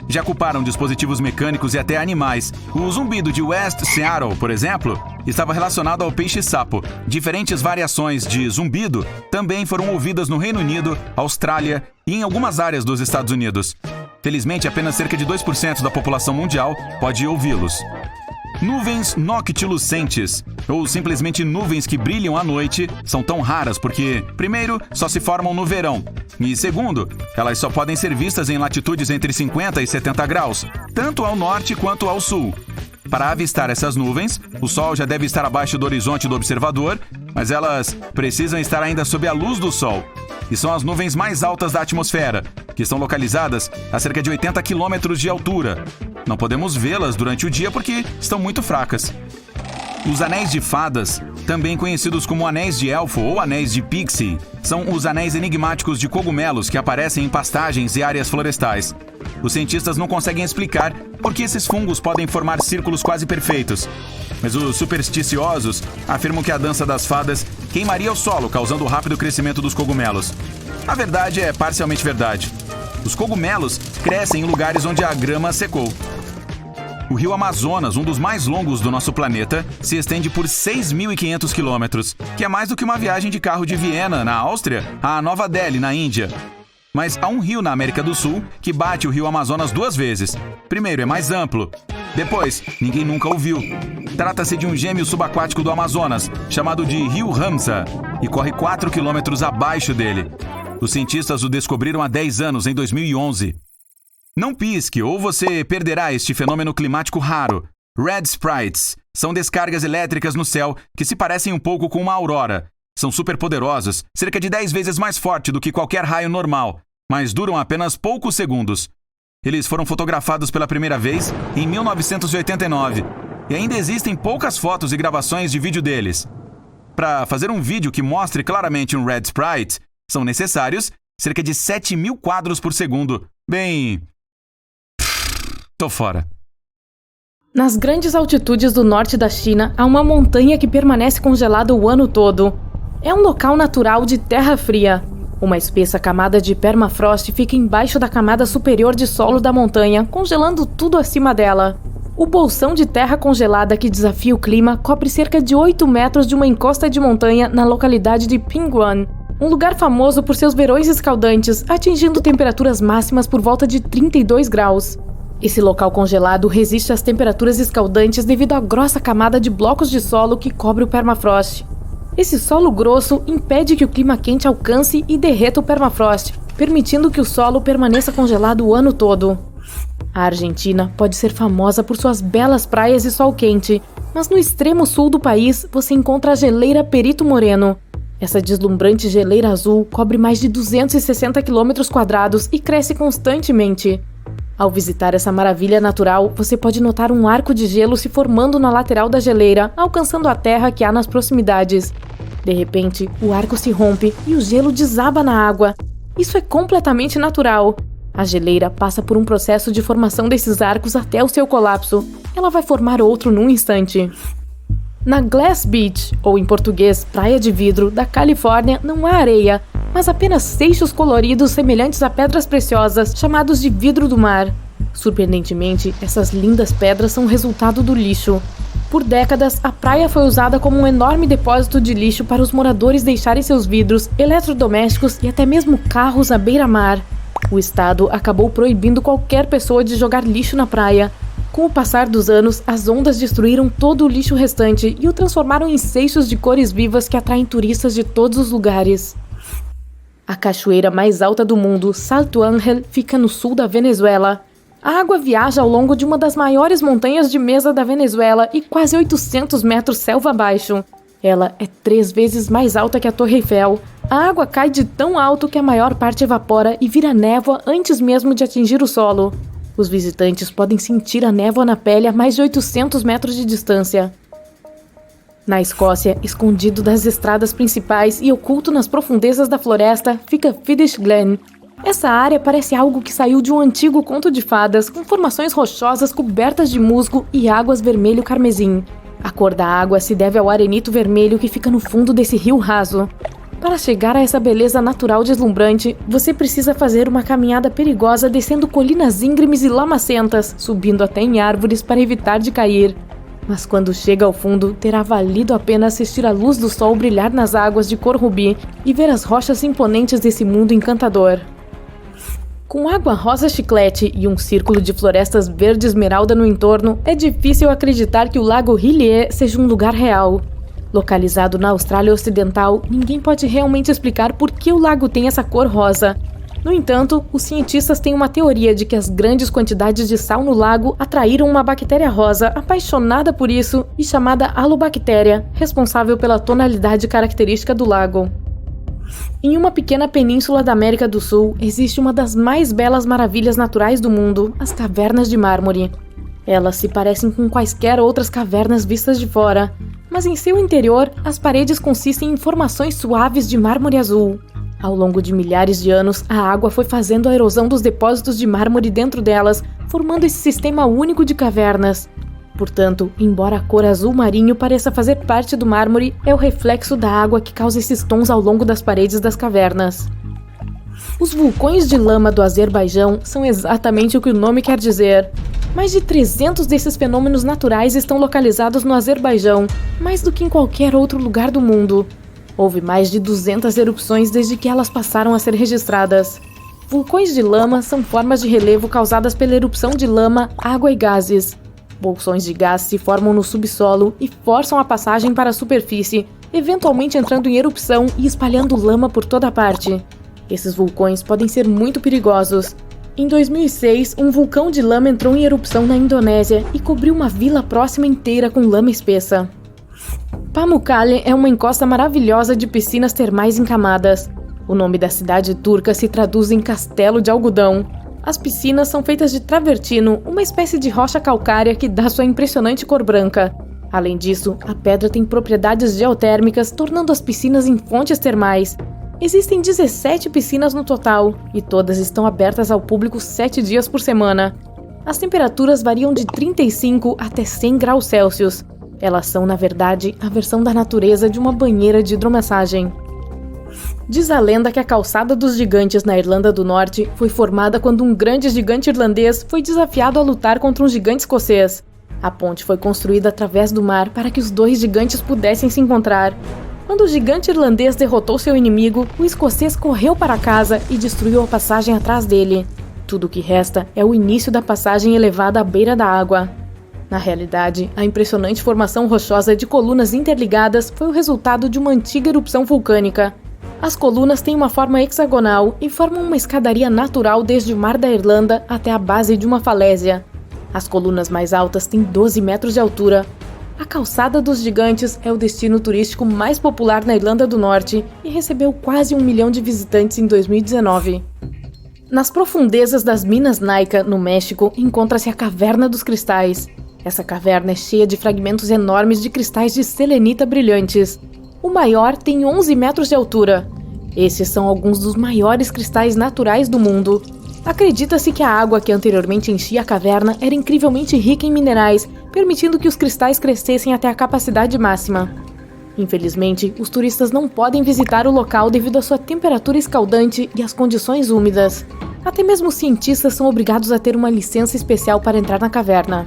Já culparam dispositivos mecânicos e até animais. O zumbido de West Seattle, por exemplo, estava relacionado ao peixe-sapo. Diferentes variações de zumbido também foram ouvidas no Reino Unido, Austrália e em algumas áreas dos Estados Unidos. Felizmente, apenas cerca de 2% da população mundial pode ouvi-los. Nuvens noctilucentes, ou simplesmente nuvens que brilham à noite, são tão raras porque, primeiro, só se formam no verão, e segundo, elas só podem ser vistas em latitudes entre 50 e 70 graus, tanto ao norte quanto ao sul. Para avistar essas nuvens, o Sol já deve estar abaixo do horizonte do observador, mas elas precisam estar ainda sob a luz do Sol. E são as nuvens mais altas da atmosfera, que estão localizadas a cerca de 80 quilômetros de altura. Não podemos vê-las durante o dia porque estão muito fracas. Os anéis de fadas, também conhecidos como anéis de elfo ou anéis de pixie, são os anéis enigmáticos de cogumelos que aparecem em pastagens e áreas florestais. Os cientistas não conseguem explicar por que esses fungos podem formar círculos quase perfeitos. Mas os supersticiosos afirmam que a dança das fadas queimaria o solo, causando o rápido crescimento dos cogumelos. A verdade é parcialmente verdade. Os cogumelos crescem em lugares onde a grama secou. O rio Amazonas, um dos mais longos do nosso planeta, se estende por 6.500 quilômetros, que é mais do que uma viagem de carro de Viena, na Áustria, a Nova Delhi, na Índia. Mas há um rio na América do Sul que bate o rio Amazonas 2 vezes. Primeiro, é mais amplo. Depois, ninguém nunca o viu. Trata-se de um gêmeo subaquático do Amazonas, chamado de Rio Ramsar, e corre 4 quilômetros abaixo dele. Os cientistas o descobriram há 10 anos, em 2011. Não pisque, ou você perderá este fenômeno climático raro. Red Sprites são descargas elétricas no céu que se parecem um pouco com uma aurora. São superpoderosos, cerca de 10 vezes mais forte do que qualquer raio normal, mas duram apenas poucos segundos. Eles foram fotografados pela primeira vez em 1989, e ainda existem poucas fotos e gravações de vídeo deles. Para fazer um vídeo que mostre claramente um Red Sprite, são necessários cerca de 7.000 quadros por segundo. Bem... tô fora. Nas grandes altitudes do norte da China, há uma montanha que permanece congelada o ano todo. É um local natural de terra fria. Uma espessa camada de permafrost fica embaixo da camada superior de solo da montanha, congelando tudo acima dela. O bolsão de terra congelada que desafia o clima cobre cerca de 8 metros de uma encosta de montanha na localidade de Pingguan, um lugar famoso por seus verões escaldantes, atingindo temperaturas máximas por volta de 32 graus. Esse local congelado resiste às temperaturas escaldantes devido à grossa camada de blocos de solo que cobre o permafrost. Esse solo grosso impede que o clima quente alcance e derreta o permafrost, permitindo que o solo permaneça congelado o ano todo. A Argentina pode ser famosa por suas belas praias e sol quente, mas no extremo sul do país você encontra a geleira Perito Moreno. Essa deslumbrante geleira azul cobre mais de 260 km² e cresce constantemente. Ao visitar essa maravilha natural, você pode notar um arco de gelo se formando na lateral da geleira, alcançando a terra que há nas proximidades. De repente, o arco se rompe e o gelo desaba na água. Isso é completamente natural. A geleira passa por um processo de formação desses arcos até o seu colapso. Ela vai formar outro num instante. Na Glass Beach, ou em português, Praia de Vidro, da Califórnia, não há areia, mas apenas seixos coloridos semelhantes a pedras preciosas, chamados de vidro do mar. Surpreendentemente, essas lindas pedras são resultado do lixo. Por décadas, a praia foi usada como um enorme depósito de lixo para os moradores deixarem seus vidros, eletrodomésticos e até mesmo carros à beira-mar. O estado acabou proibindo qualquer pessoa de jogar lixo na praia. Com o passar dos anos, as ondas destruíram todo o lixo restante e o transformaram em seixos de cores vivas que atraem turistas de todos os lugares. A cachoeira mais alta do mundo, Salto Ángel, fica no sul da Venezuela. A água viaja ao longo de uma das maiores montanhas de mesa da Venezuela e quase 800 metros selva abaixo. Ela é 3 vezes mais alta que a Torre Eiffel. A água cai de tão alto que a maior parte evapora e vira névoa antes mesmo de atingir o solo. Os visitantes podem sentir a névoa na pele a mais de 800 metros de distância. Na Escócia, escondido das estradas principais e oculto nas profundezas da floresta, fica Fiddish Glen. Essa área parece algo que saiu de um antigo conto de fadas, com formações rochosas cobertas de musgo e águas vermelho carmesim. A cor da água se deve ao arenito vermelho que fica no fundo desse rio raso. Para chegar a essa beleza natural deslumbrante, você precisa fazer uma caminhada perigosa descendo colinas íngremes e lamacentas, subindo até em árvores para evitar de cair. Mas quando chega ao fundo, terá valido a pena assistir a luz do sol brilhar nas águas de cor rubi e ver as rochas imponentes desse mundo encantador. Com água rosa chiclete e um círculo de florestas verde esmeralda no entorno, é difícil acreditar que o Lago Hillier seja um lugar real. Localizado na Austrália Ocidental, ninguém pode realmente explicar por que o lago tem essa cor rosa. No entanto, os cientistas têm uma teoria de que as grandes quantidades de sal no lago atraíram uma bactéria rosa apaixonada por isso e chamada halobactéria, responsável pela tonalidade característica do lago. Em uma pequena península da América do Sul, existe uma das mais belas maravilhas naturais do mundo, as cavernas de mármore. Elas se parecem com quaisquer outras cavernas vistas de fora, mas em seu interior, as paredes consistem em formações suaves de mármore azul. Ao longo de milhares de anos, a água foi fazendo a erosão dos depósitos de mármore dentro delas, formando esse sistema único de cavernas. Portanto, embora a cor azul marinho pareça fazer parte do mármore, é o reflexo da água que causa esses tons ao longo das paredes das cavernas. Os vulcões de lama do Azerbaijão são exatamente o que o nome quer dizer. Mais de 300 desses fenômenos naturais estão localizados no Azerbaijão, mais do que em qualquer outro lugar do mundo. Houve mais de 200 erupções desde que elas passaram a ser registradas. Vulcões de lama são formas de relevo causadas pela erupção de lama, água e gases. Bolsões de gás se formam no subsolo e forçam a passagem para a superfície, eventualmente entrando em erupção e espalhando lama por toda parte. Esses vulcões podem ser muito perigosos. Em 2006, um vulcão de lama entrou em erupção na Indonésia e cobriu uma vila próxima inteira com lama espessa. Pamukkale é uma encosta maravilhosa de piscinas termais encamadas. O nome da cidade turca se traduz em castelo de algodão. As piscinas são feitas de travertino, uma espécie de rocha calcária que dá sua impressionante cor branca. Além disso, a pedra tem propriedades geotérmicas, tornando as piscinas em fontes termais. Existem 17 piscinas no total, e todas estão abertas ao público 7 dias por semana. As temperaturas variam de 35 até 100 graus Celsius. Elas são, na verdade, a versão da natureza de uma banheira de hidromassagem. Diz a lenda que a Calçada dos Gigantes na Irlanda do Norte foi formada quando um grande gigante irlandês foi desafiado a lutar contra um gigante escocês. A ponte foi construída através do mar para que os dois gigantes pudessem se encontrar. Quando o gigante irlandês derrotou seu inimigo, o escocês correu para casa e destruiu a passagem atrás dele. Tudo o que resta é o início da passagem elevada à beira da água. Na realidade, a impressionante formação rochosa de colunas interligadas foi o resultado de uma antiga erupção vulcânica. As colunas têm uma forma hexagonal e formam uma escadaria natural desde o mar da Irlanda até a base de uma falésia. As colunas mais altas têm 12 metros de altura. A Calçada dos Gigantes é o destino turístico mais popular na Irlanda do Norte e recebeu quase 1 milhão de visitantes em 2019. Nas profundezas das Minas Naica, no México, encontra-se a Caverna dos Cristais. Essa caverna é cheia de fragmentos enormes de cristais de selenita brilhantes. O maior tem 11 metros de altura. Esses são alguns dos maiores cristais naturais do mundo. Acredita-se que a água que anteriormente enchia a caverna era incrivelmente rica em minerais, permitindo que os cristais crescessem até a capacidade máxima. Infelizmente, os turistas não podem visitar o local devido à sua temperatura escaldante e às condições úmidas. Até mesmo os cientistas são obrigados a ter uma licença especial para entrar na caverna.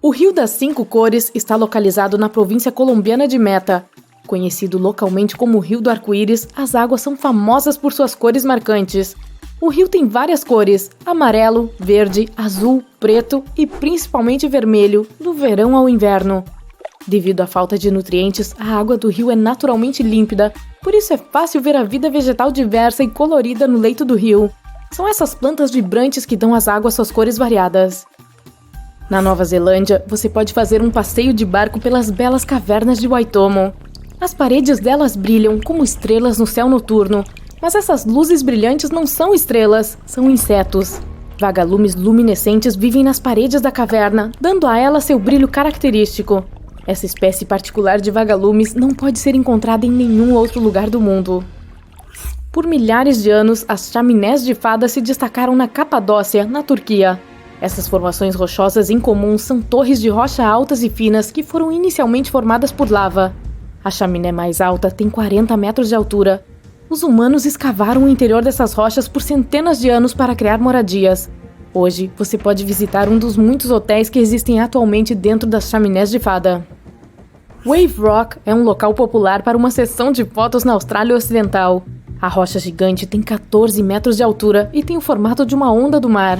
O Rio das Cinco Cores está localizado na província colombiana de Meta. Conhecido localmente como Rio do Arco-Íris, as águas são famosas por suas cores marcantes. O rio tem várias cores: amarelo, verde, azul, preto e principalmente vermelho, do verão ao inverno. Devido à falta de nutrientes, a água do rio é naturalmente límpida, por isso é fácil ver a vida vegetal diversa e colorida no leito do rio. São essas plantas vibrantes que dão às águas suas cores variadas. Na Nova Zelândia, você pode fazer um passeio de barco pelas belas cavernas de Waitomo. As paredes delas brilham como estrelas no céu noturno, mas essas luzes brilhantes não são estrelas, são insetos. Vagalumes luminescentes vivem nas paredes da caverna, dando a ela seu brilho característico. Essa espécie particular de vagalumes não pode ser encontrada em nenhum outro lugar do mundo. Por milhares de anos, as chaminés de fada se destacaram na Capadócia, na Turquia. Essas formações rochosas incomuns são torres de rocha altas e finas que foram inicialmente formadas por lava. A chaminé mais alta tem 40 metros de altura. Os humanos escavaram o interior dessas rochas por centenas de anos para criar moradias. Hoje, você pode visitar um dos muitos hotéis que existem atualmente dentro das chaminés de fada. Wave Rock é um local popular para uma sessão de fotos na Austrália Ocidental. A rocha gigante tem 14 metros de altura e tem o formato de uma onda do mar.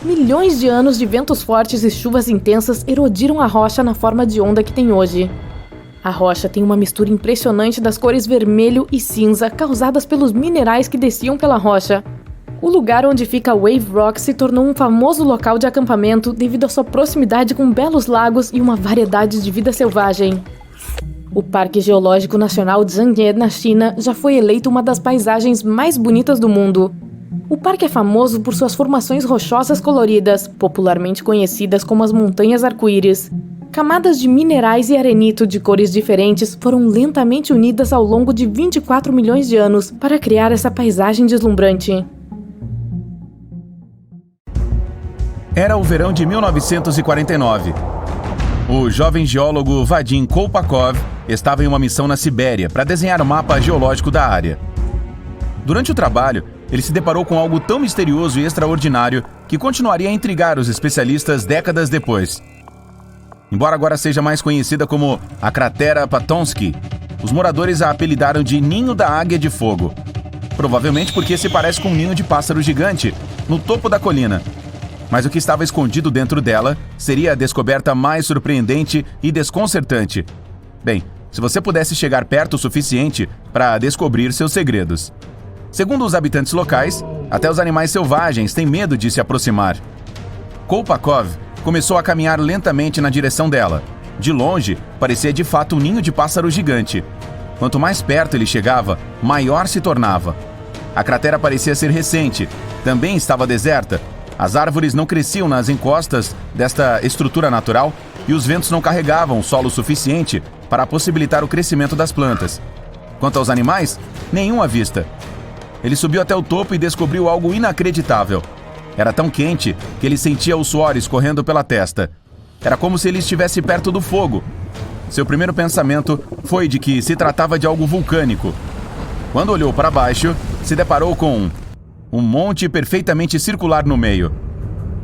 Milhões de anos de ventos fortes e chuvas intensas erodiram a rocha na forma de onda que tem hoje. A rocha tem uma mistura impressionante das cores vermelho e cinza causadas pelos minerais que desciam pela rocha. O lugar onde fica Wave Rock se tornou um famoso local de acampamento devido à sua proximidade com belos lagos e uma variedade de vida selvagem. O Parque Geológico Nacional Zhangye, na China, já foi eleito uma das paisagens mais bonitas do mundo. O parque é famoso por suas formações rochosas coloridas, popularmente conhecidas como as Montanhas Arco-Íris. Camadas de minerais e arenito de cores diferentes foram lentamente unidas ao longo de 24 milhões de anos para criar essa paisagem deslumbrante. Era o verão de 1949. O jovem geólogo Vadim Kolpakov estava em uma missão na Sibéria para desenhar o mapa geológico da área. Durante o trabalho, ele se deparou com algo tão misterioso e extraordinário que continuaria a intrigar os especialistas décadas depois. Embora agora seja mais conhecida como a Cratera Patonsky, os moradores a apelidaram de Ninho da Águia de Fogo, provavelmente porque se parece com um ninho de pássaro gigante no topo da colina. Mas o que estava escondido dentro dela seria a descoberta mais surpreendente e desconcertante. Bem, se você pudesse chegar perto o suficiente para descobrir seus segredos. Segundo os habitantes locais, até os animais selvagens têm medo de se aproximar. Kolpakov começou a caminhar lentamente na direção dela. De longe, parecia de fato um ninho de pássaro gigante. Quanto mais perto ele chegava, maior se tornava. A cratera parecia ser recente, também estava deserta. As árvores não cresciam nas encostas desta estrutura natural e os ventos não carregavam o solo suficiente para possibilitar o crescimento das plantas. Quanto aos animais, nenhum à vista. Ele subiu até o topo e descobriu algo inacreditável. Era tão quente que ele sentia o suor escorrendo pela testa. Era como se ele estivesse perto do fogo. Seu primeiro pensamento foi de que se tratava de algo vulcânico. Quando olhou para baixo, se deparou com um monte perfeitamente circular no meio.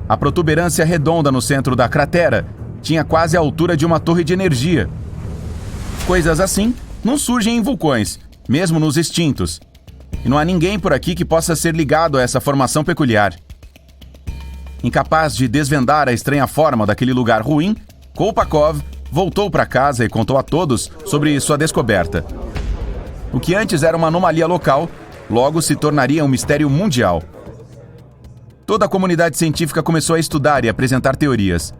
A protuberância redonda no centro da cratera tinha quase a altura de uma torre de energia. Coisas assim não surgem em vulcões, mesmo nos extintos. E não há ninguém por aqui que possa ser ligado a essa formação peculiar. Incapaz de desvendar a estranha forma daquele lugar ruim, Kolpakov voltou para casa e contou a todos sobre sua descoberta. O que antes era uma anomalia local, logo se tornaria um mistério mundial. Toda a comunidade científica começou a estudar e apresentar teorias.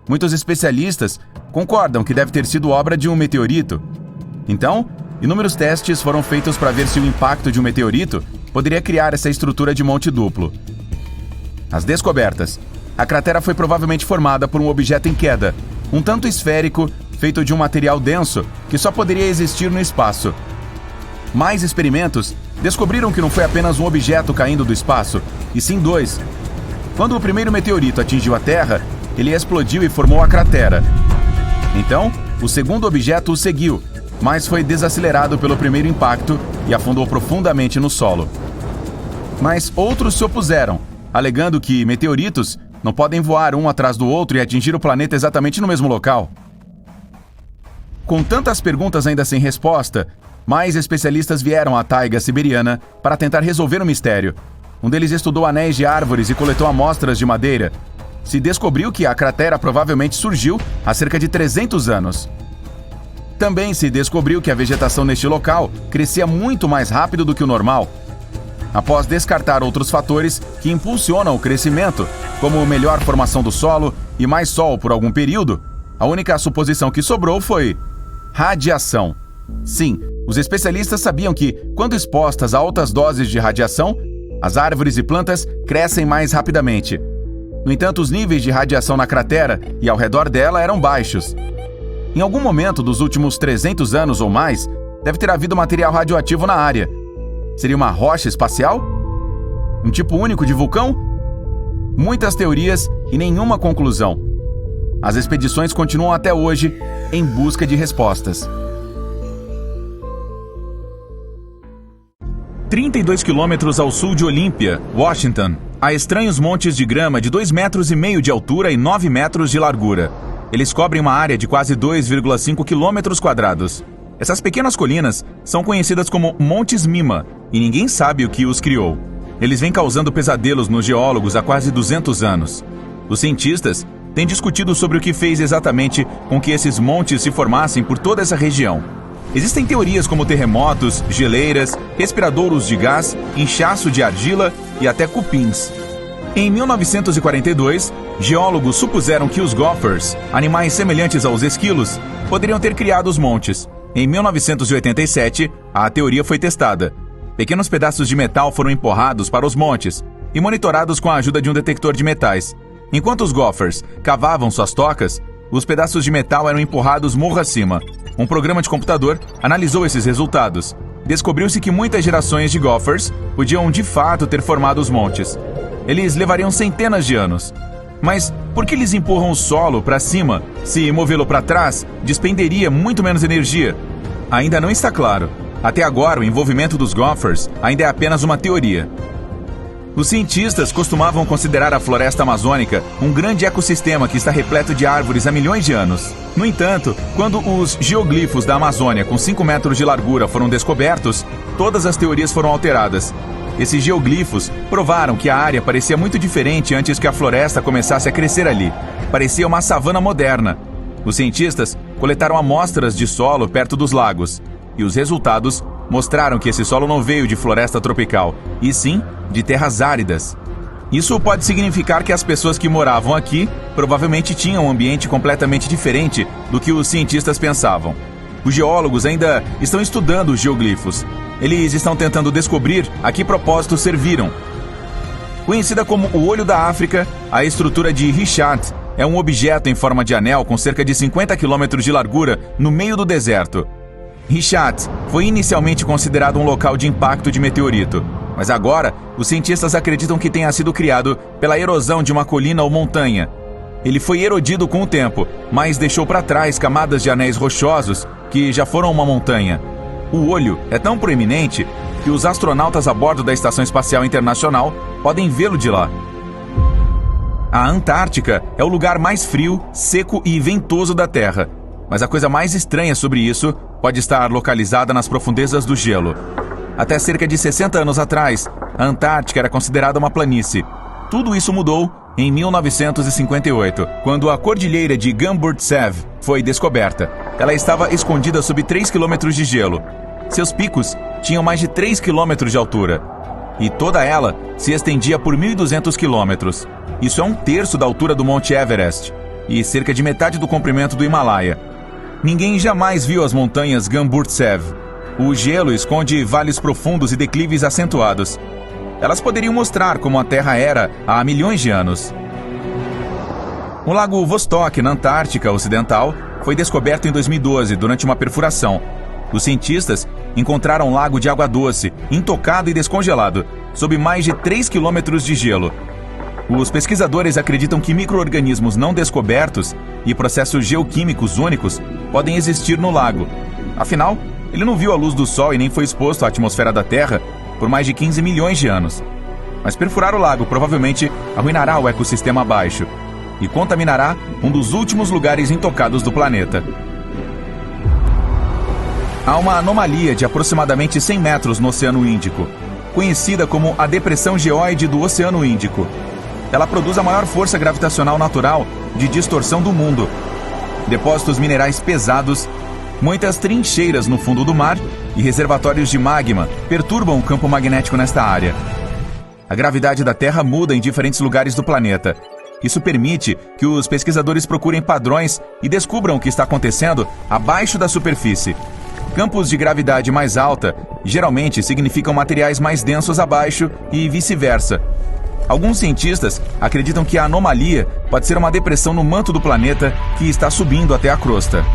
Muitos especialistas concordam que deve ter sido obra de um meteorito. Então, inúmeros testes foram feitos para ver se o impacto de um meteorito poderia criar essa estrutura de monte duplo. As descobertas. A cratera foi provavelmente formada por um objeto em queda, um tanto esférico, feito de um material denso que só poderia existir no espaço. Mais experimentos descobriram que não foi apenas um objeto caindo do espaço, e sim dois. Quando o primeiro meteorito atingiu a Terra, ele explodiu e formou a cratera. Então, o segundo objeto o seguiu, mas foi desacelerado pelo primeiro impacto e afundou profundamente no solo. Mas outros se opuseram, alegando que meteoritos não podem voar um atrás do outro e atingir o planeta exatamente no mesmo local. Com tantas perguntas ainda sem resposta, mais especialistas vieram à taiga siberiana para tentar resolver o mistério. Um deles estudou anéis de árvores e coletou amostras de madeira. Se descobriu que a cratera provavelmente surgiu há cerca de 300 anos. Também se descobriu que a vegetação neste local crescia muito mais rápido do que o normal. Após descartar outros fatores que impulsionam o crescimento, como melhor formação do solo e mais sol por algum período, a única suposição que sobrou foi radiação. Sim, os especialistas sabiam que, quando expostas a altas doses de radiação, as árvores e plantas crescem mais rapidamente. No entanto, os níveis de radiação na cratera e ao redor dela eram baixos. Em algum momento dos últimos 300 anos ou mais, deve ter havido material radioativo na área. Seria uma rocha espacial? Um tipo único de vulcão? Muitas teorias e nenhuma conclusão. As expedições continuam até hoje em busca de respostas. 32 quilômetros ao sul de Olímpia, Washington, há estranhos montes de grama de 2,5 metros de altura e 9 metros de largura. Eles cobrem uma área de quase 2,5 quilômetros quadrados. Essas pequenas colinas são conhecidas como Montes Mima, e ninguém sabe o que os criou. Eles vêm causando pesadelos nos geólogos há quase 200 anos. Os cientistas têm discutido sobre o que fez exatamente com que esses montes se formassem por toda essa região. Existem teorias como terremotos, geleiras, respiradouros de gás, inchaço de argila e até cupins. Em 1942, geólogos supuseram que os gophers, animais semelhantes aos esquilos, poderiam ter criado os montes. Em 1987, a teoria foi testada. Pequenos pedaços de metal foram empurrados para os montes e monitorados com a ajuda de um detector de metais. Enquanto os gophers cavavam suas tocas, os pedaços de metal eram empurrados morro acima. Um programa de computador analisou esses resultados. Descobriu-se que muitas gerações de gophers podiam de fato ter formado os montes. Eles levariam centenas de anos. Mas por que eles empurram o solo para cima se movê-lo para trás despenderia muito menos energia? Ainda não está claro. Até agora, o envolvimento dos gophers ainda é apenas uma teoria. Os cientistas costumavam considerar a floresta amazônica um grande ecossistema que está repleto de árvores há milhões de anos. No entanto, quando os geoglifos da Amazônia com 5 metros de largura foram descobertos, todas as teorias foram alteradas. Esses geoglifos provaram que a área parecia muito diferente antes que a floresta começasse a crescer ali. Parecia uma savana moderna. Os cientistas coletaram amostras de solo perto dos lagos, e os resultados mostraram que esse solo não veio de floresta tropical, e sim de terras áridas. Isso pode significar que as pessoas que moravam aqui provavelmente tinham um ambiente completamente diferente do que os cientistas pensavam. Os geólogos ainda estão estudando os geoglifos. Eles estão tentando descobrir a que propósito serviram. Conhecida como o Olho da África, a estrutura de Richat é um objeto em forma de anel com cerca de 50 quilômetros de largura no meio do deserto. Richat foi inicialmente considerado um local de impacto de meteorito, mas agora os cientistas acreditam que tenha sido criado pela erosão de uma colina ou montanha. Ele foi erodido com o tempo, mas deixou para trás camadas de anéis rochosos que já foram uma montanha. O olho é tão proeminente que os astronautas a bordo da Estação Espacial Internacional podem vê-lo de lá. A Antártica é o lugar mais frio, seco e ventoso da Terra, mas a coisa mais estranha sobre isso pode estar localizada nas profundezas do gelo. Até cerca de 60 anos atrás, a Antártica era considerada uma planície. Tudo isso mudou em 1958, quando a cordilheira de Gamburtsev foi descoberta. Ela estava escondida sob 3 quilômetros de gelo. Seus picos tinham mais de 3 quilômetros de altura. E toda ela se estendia por 1.200 quilômetros. Isso é um terço da altura do Monte Everest e cerca de metade do comprimento do Himalaia. Ninguém jamais viu as montanhas Gamburtsev. O gelo esconde vales profundos e declives acentuados. Elas poderiam mostrar como a Terra era há milhões de anos. O Lago Vostok, na Antártica Ocidental, foi descoberto em 2012 durante uma perfuração. Os cientistas encontraram um lago de água doce, intocado e descongelado, sob mais de 3 quilômetros de gelo. Os pesquisadores acreditam que micro-organismos não descobertos e processos geoquímicos únicos podem existir no lago. Afinal, ele não viu a luz do Sol e nem foi exposto à atmosfera da Terra por mais de 15 milhões de anos. Mas perfurar o lago provavelmente arruinará o ecossistema abaixo e contaminará um dos últimos lugares intocados do planeta. Há uma anomalia de aproximadamente 100 metros no Oceano Índico, conhecida como a Depressão Geóide do Oceano Índico. Ela produz a maior força gravitacional natural de distorção do mundo. Depósitos minerais pesados, muitas trincheiras no fundo do mar e reservatórios de magma perturbam o campo magnético nesta área. A gravidade da Terra muda em diferentes lugares do planeta. Isso permite que os pesquisadores procurem padrões e descubram o que está acontecendo abaixo da superfície. Campos de gravidade mais alta geralmente significam materiais mais densos abaixo e vice-versa. Alguns cientistas acreditam que a anomalia pode ser uma depressão no manto do planeta que está subindo até a crosta.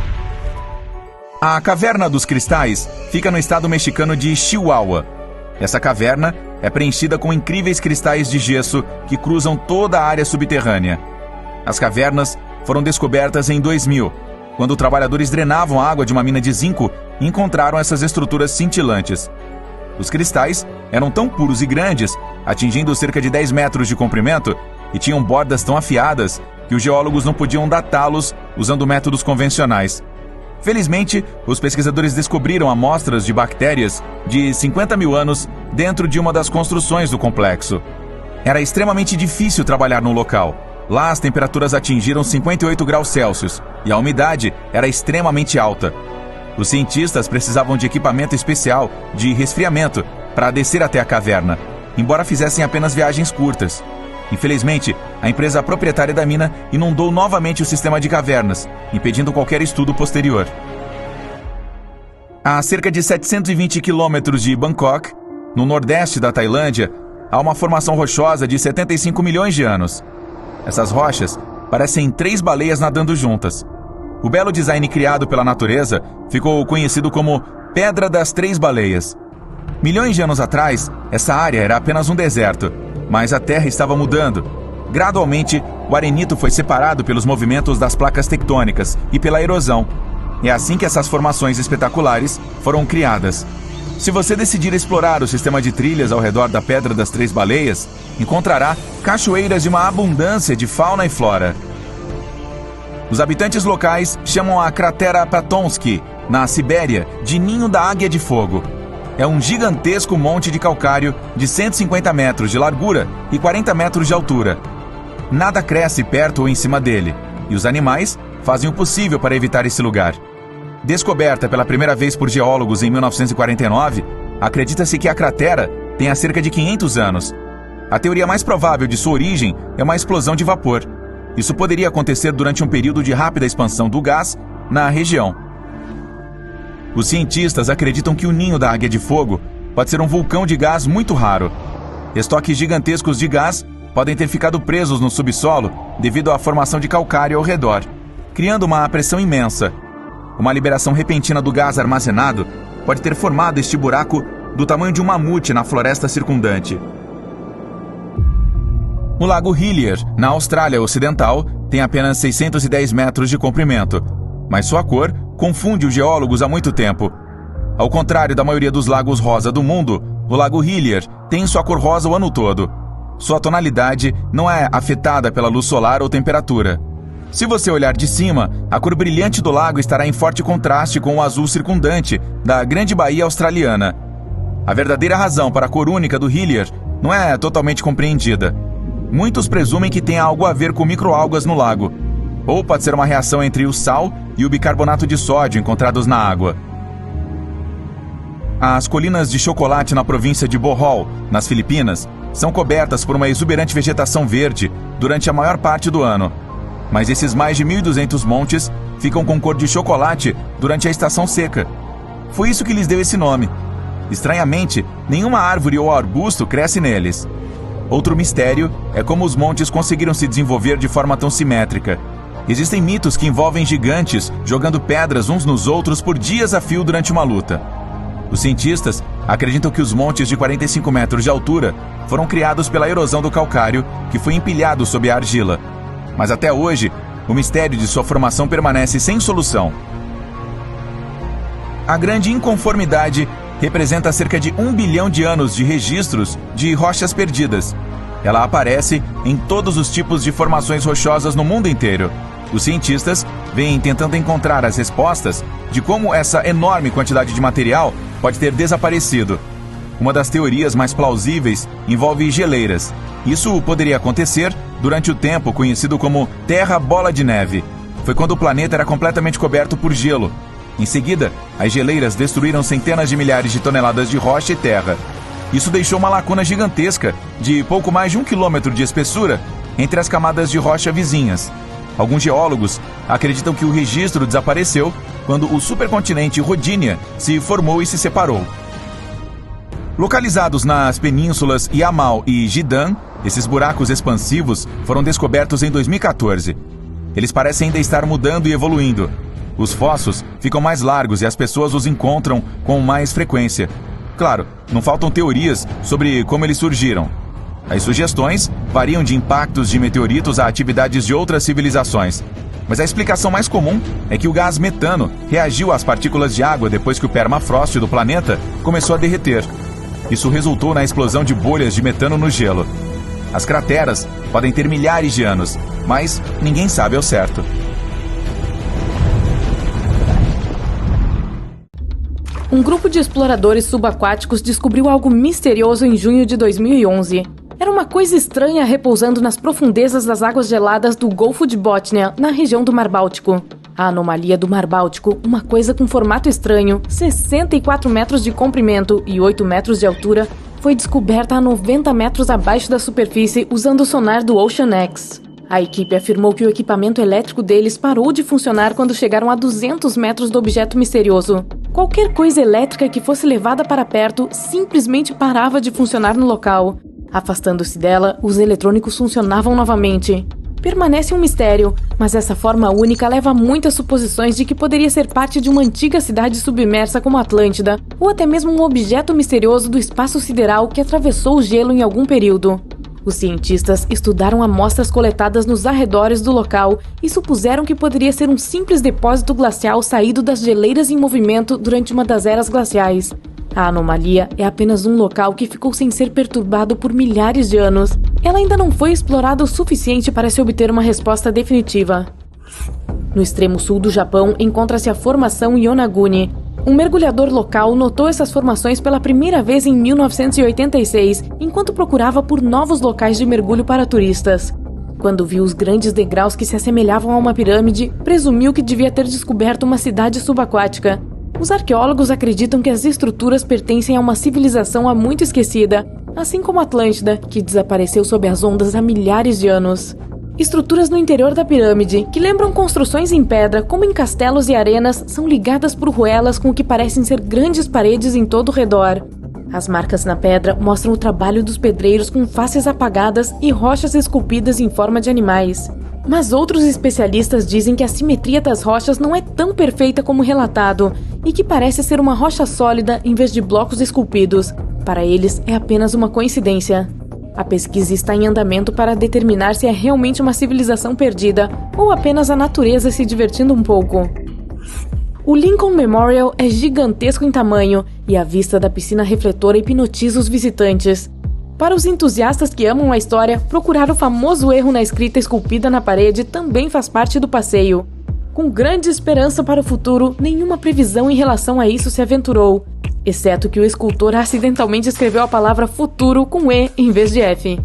A Caverna dos Cristais fica no estado mexicano de Chihuahua. Essa caverna é preenchida com incríveis cristais de gesso que cruzam toda a área subterrânea. As cavernas foram descobertas em 2000, quando trabalhadores drenavam a água de uma mina de zinco e encontraram essas estruturas cintilantes. Os cristais eram tão puros e grandes, atingindo cerca de 10 metros de comprimento, e tinham bordas tão afiadas que os geólogos não podiam datá-los usando métodos convencionais. Felizmente, os pesquisadores descobriram amostras de bactérias de 50 mil anos dentro de uma das construções do complexo. Era extremamente difícil trabalhar no local. Lá as temperaturas atingiram 58 graus Celsius e a umidade era extremamente alta. Os cientistas precisavam de equipamento especial de resfriamento para descer até a caverna, embora fizessem apenas viagens curtas. Infelizmente, a empresa proprietária da mina inundou novamente o sistema de cavernas, impedindo qualquer estudo posterior. A cerca de 720 quilômetros de Bangkok, no nordeste da Tailândia, há uma formação rochosa de 75 milhões de anos. Essas rochas parecem 3 baleias nadando juntas. O belo design criado pela natureza ficou conhecido como Pedra das 3 Baleias. Milhões de anos atrás, essa área era apenas um deserto, mas a Terra estava mudando. Gradualmente, o arenito foi separado pelos movimentos das placas tectônicas e pela erosão. É assim que essas formações espetaculares foram criadas. Se você decidir explorar o sistema de trilhas ao redor da Pedra das 3 Baleias, encontrará cachoeiras de uma abundância de fauna e flora. Os habitantes locais chamam a cratera Patonsky, na Sibéria, de Ninho da Águia de Fogo. É um gigantesco monte de calcário de 150 metros de largura e 40 metros de altura. Nada cresce perto ou em cima dele, e os animais fazem o possível para evitar esse lugar. Descoberta pela primeira vez por geólogos em 1949, acredita-se que a cratera tenha cerca de 500 anos. A teoria mais provável de sua origem é uma explosão de vapor. Isso poderia acontecer durante um período de rápida expansão do gás na região. Os cientistas acreditam que o Ninho da Águia de Fogo pode ser um vulcão de gás muito raro. Estoques gigantescos de gás podem ter ficado presos no subsolo devido à formação de calcário ao redor, criando uma pressão imensa. Uma liberação repentina do gás armazenado pode ter formado este buraco do tamanho de um mamute na floresta circundante. O Lago Hillier, na Austrália Ocidental, tem apenas 610 metros de comprimento, mas sua cor confunde os geólogos há muito tempo. Ao contrário da maioria dos lagos rosa do mundo, o Lago Hillier tem sua cor rosa o ano todo. Sua tonalidade não é afetada pela luz solar ou temperatura. Se você olhar de cima, a cor brilhante do lago estará em forte contraste com o azul circundante da Grande Baía Australiana. A verdadeira razão para a cor única do Hillier não é totalmente compreendida. Muitos presumem que tem algo a ver com microalgas no lago, ou pode ser uma reação entre o sal e o bicarbonato de sódio encontrados na água. As colinas de chocolate na província de Bohol, nas Filipinas, são cobertas por uma exuberante vegetação verde durante a maior parte do ano. Mas esses mais de 1.200 montes ficam com cor de chocolate durante a estação seca. Foi isso que lhes deu esse nome. Estranhamente, nenhuma árvore ou arbusto cresce neles. Outro mistério é como os montes conseguiram se desenvolver de forma tão simétrica. Existem mitos que envolvem gigantes jogando pedras uns nos outros por dias a fio durante uma luta. Os cientistas acreditam que os montes de 45 metros de altura foram criados pela erosão do calcário que foi empilhado sob a argila. Mas até hoje, o mistério de sua formação permanece sem solução. A grande inconformidade representa cerca de 1 bilhão de anos de registros de rochas perdidas. Ela aparece em todos os tipos de formações rochosas no mundo inteiro. Os cientistas vêm tentando encontrar as respostas de como essa enorme quantidade de material pode ter desaparecido. Uma das teorias mais plausíveis envolve geleiras. Isso poderia acontecer durante o tempo conhecido como Terra Bola de Neve. Foi quando o planeta era completamente coberto por gelo. Em seguida, as geleiras destruíram centenas de milhares de toneladas de rocha e terra. Isso deixou uma lacuna gigantesca de pouco mais de 1 quilômetro de espessura entre as camadas de rocha vizinhas. Alguns geólogos acreditam que o registro desapareceu quando o supercontinente Rodinia se formou e se separou. Localizados nas penínsulas Yamal e Jidan, esses buracos expansivos foram descobertos em 2014. Eles parecem ainda estar mudando e evoluindo. Os fossos ficam mais largos e as pessoas os encontram com mais frequência. Claro, não faltam teorias sobre como eles surgiram. As sugestões variam de impactos de meteoritos a atividades de outras civilizações. Mas a explicação mais comum é que o gás metano reagiu às partículas de água depois que o permafrost do planeta começou a derreter. Isso resultou na explosão de bolhas de metano no gelo. As crateras podem ter milhares de anos, mas ninguém sabe ao certo. Um grupo de exploradores subaquáticos descobriu algo misterioso em junho de 2011. Era uma coisa estranha repousando nas profundezas das águas geladas do Golfo de Bótnia, na região do Mar Báltico. A anomalia do Mar Báltico, uma coisa com formato estranho, 64 metros de comprimento e 8 metros de altura, foi descoberta a 90 metros abaixo da superfície usando o sonar do Ocean X. A equipe afirmou que o equipamento elétrico deles parou de funcionar quando chegaram a 200 metros do objeto misterioso. Qualquer coisa elétrica que fosse levada para perto simplesmente parava de funcionar no local. Afastando-se dela, os eletrônicos funcionavam novamente. Permanece um mistério, mas essa forma única leva a muitas suposições de que poderia ser parte de uma antiga cidade submersa como Atlântida, ou até mesmo um objeto misterioso do espaço sideral que atravessou o gelo em algum período. Os cientistas estudaram amostras coletadas nos arredores do local e supuseram que poderia ser um simples depósito glacial saído das geleiras em movimento durante uma das eras glaciais. A anomalia é apenas um local que ficou sem ser perturbado por milhares de anos. Ela ainda não foi explorada o suficiente para se obter uma resposta definitiva. No extremo sul do Japão encontra-se a formação Yonaguni. Um mergulhador local notou essas formações pela primeira vez em 1986, enquanto procurava por novos locais de mergulho para turistas. Quando viu os grandes degraus que se assemelhavam a uma pirâmide, presumiu que devia ter descoberto uma cidade subaquática. Os arqueólogos acreditam que as estruturas pertencem a uma civilização há muito esquecida, assim como Atlântida, que desapareceu sob as ondas há milhares de anos. Estruturas no interior da pirâmide, que lembram construções em pedra, como em castelos e arenas, são ligadas por ruelas com o que parecem ser grandes paredes em todo o redor. As marcas na pedra mostram o trabalho dos pedreiros com faces apagadas e rochas esculpidas em forma de animais. Mas outros especialistas dizem que a simetria das rochas não é tão perfeita como relatado e que parece ser uma rocha sólida em vez de blocos esculpidos. Para eles, é apenas uma coincidência. A pesquisa está em andamento para determinar se é realmente uma civilização perdida ou apenas a natureza se divertindo um pouco. O Lincoln Memorial é gigantesco em tamanho e a vista da piscina refletora hipnotiza os visitantes. Para os entusiastas que amam a história, procurar o famoso erro na escrita esculpida na parede também faz parte do passeio. Com grande esperança para o futuro, nenhuma previsão em relação a isso se aventurou, exceto que o escultor acidentalmente escreveu a palavra futuro com E em vez de F.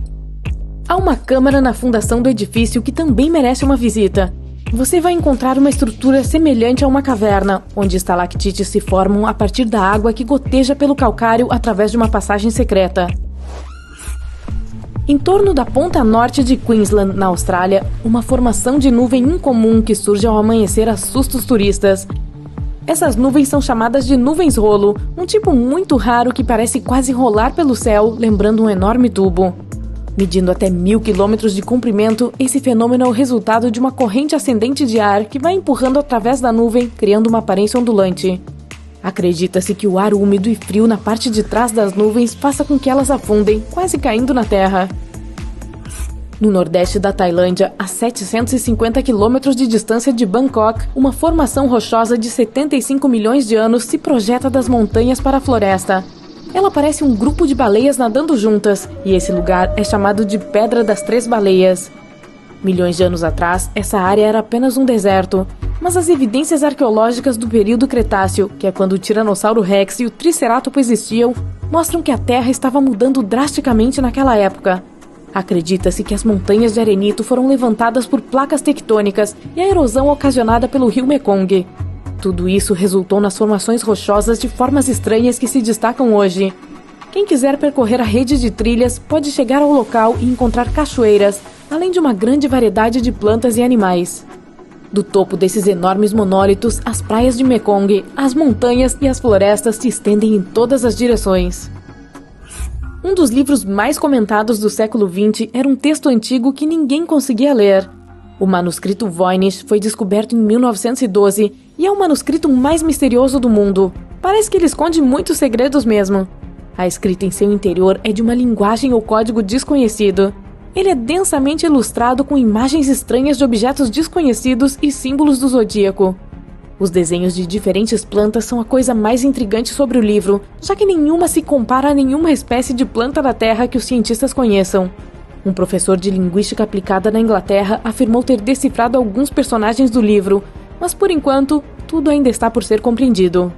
Há uma câmara na fundação do edifício que também merece uma visita. Você vai encontrar uma estrutura semelhante a uma caverna, onde estalactites se formam a partir da água que goteja pelo calcário através de uma passagem secreta. Em torno da ponta norte de Queensland, na Austrália, uma formação de nuvem incomum que surge ao amanhecer assusta os turistas. Essas nuvens são chamadas de nuvens rolo, um tipo muito raro que parece quase rolar pelo céu, lembrando um enorme tubo. Medindo até 1000 quilômetros de comprimento, esse fenômeno é o resultado de uma corrente ascendente de ar que vai empurrando através da nuvem, criando uma aparência ondulante. Acredita-se que o ar úmido e frio na parte de trás das nuvens faça com que elas afundem, quase caindo na terra. No nordeste da Tailândia, a 750 quilômetros de distância de Bangkok, uma formação rochosa de 75 milhões de anos se projeta das montanhas para a floresta. Ela parece um grupo de baleias nadando juntas, e esse lugar é chamado de Pedra das Três Baleias. Milhões de anos atrás, essa área era apenas um deserto, mas as evidências arqueológicas do período Cretáceo, que é quando o Tiranossauro Rex e o Tricerátopo existiam, mostram que a Terra estava mudando drasticamente naquela época. Acredita-se que as montanhas de arenito foram levantadas por placas tectônicas e a erosão ocasionada pelo rio Mekong. Tudo isso resultou nas formações rochosas de formas estranhas que se destacam hoje. Quem quiser percorrer a rede de trilhas pode chegar ao local e encontrar cachoeiras, além de uma grande variedade de plantas e animais. Do topo desses enormes monólitos, as praias de Mekong, as montanhas e as florestas se estendem em todas as direções. Um dos livros mais comentados do século XX era um texto antigo que ninguém conseguia ler. O manuscrito Voynich foi descoberto em 1912 e é o manuscrito mais misterioso do mundo. Parece que ele esconde muitos segredos mesmo. A escrita em seu interior é de uma linguagem ou código desconhecido. Ele é densamente ilustrado com imagens estranhas de objetos desconhecidos e símbolos do zodíaco. Os desenhos de diferentes plantas são a coisa mais intrigante sobre o livro, já que nenhuma se compara a nenhuma espécie de planta da Terra que os cientistas conheçam. Um professor de linguística aplicada na Inglaterra afirmou ter decifrado alguns personagens do livro, mas por enquanto, tudo ainda está por ser compreendido.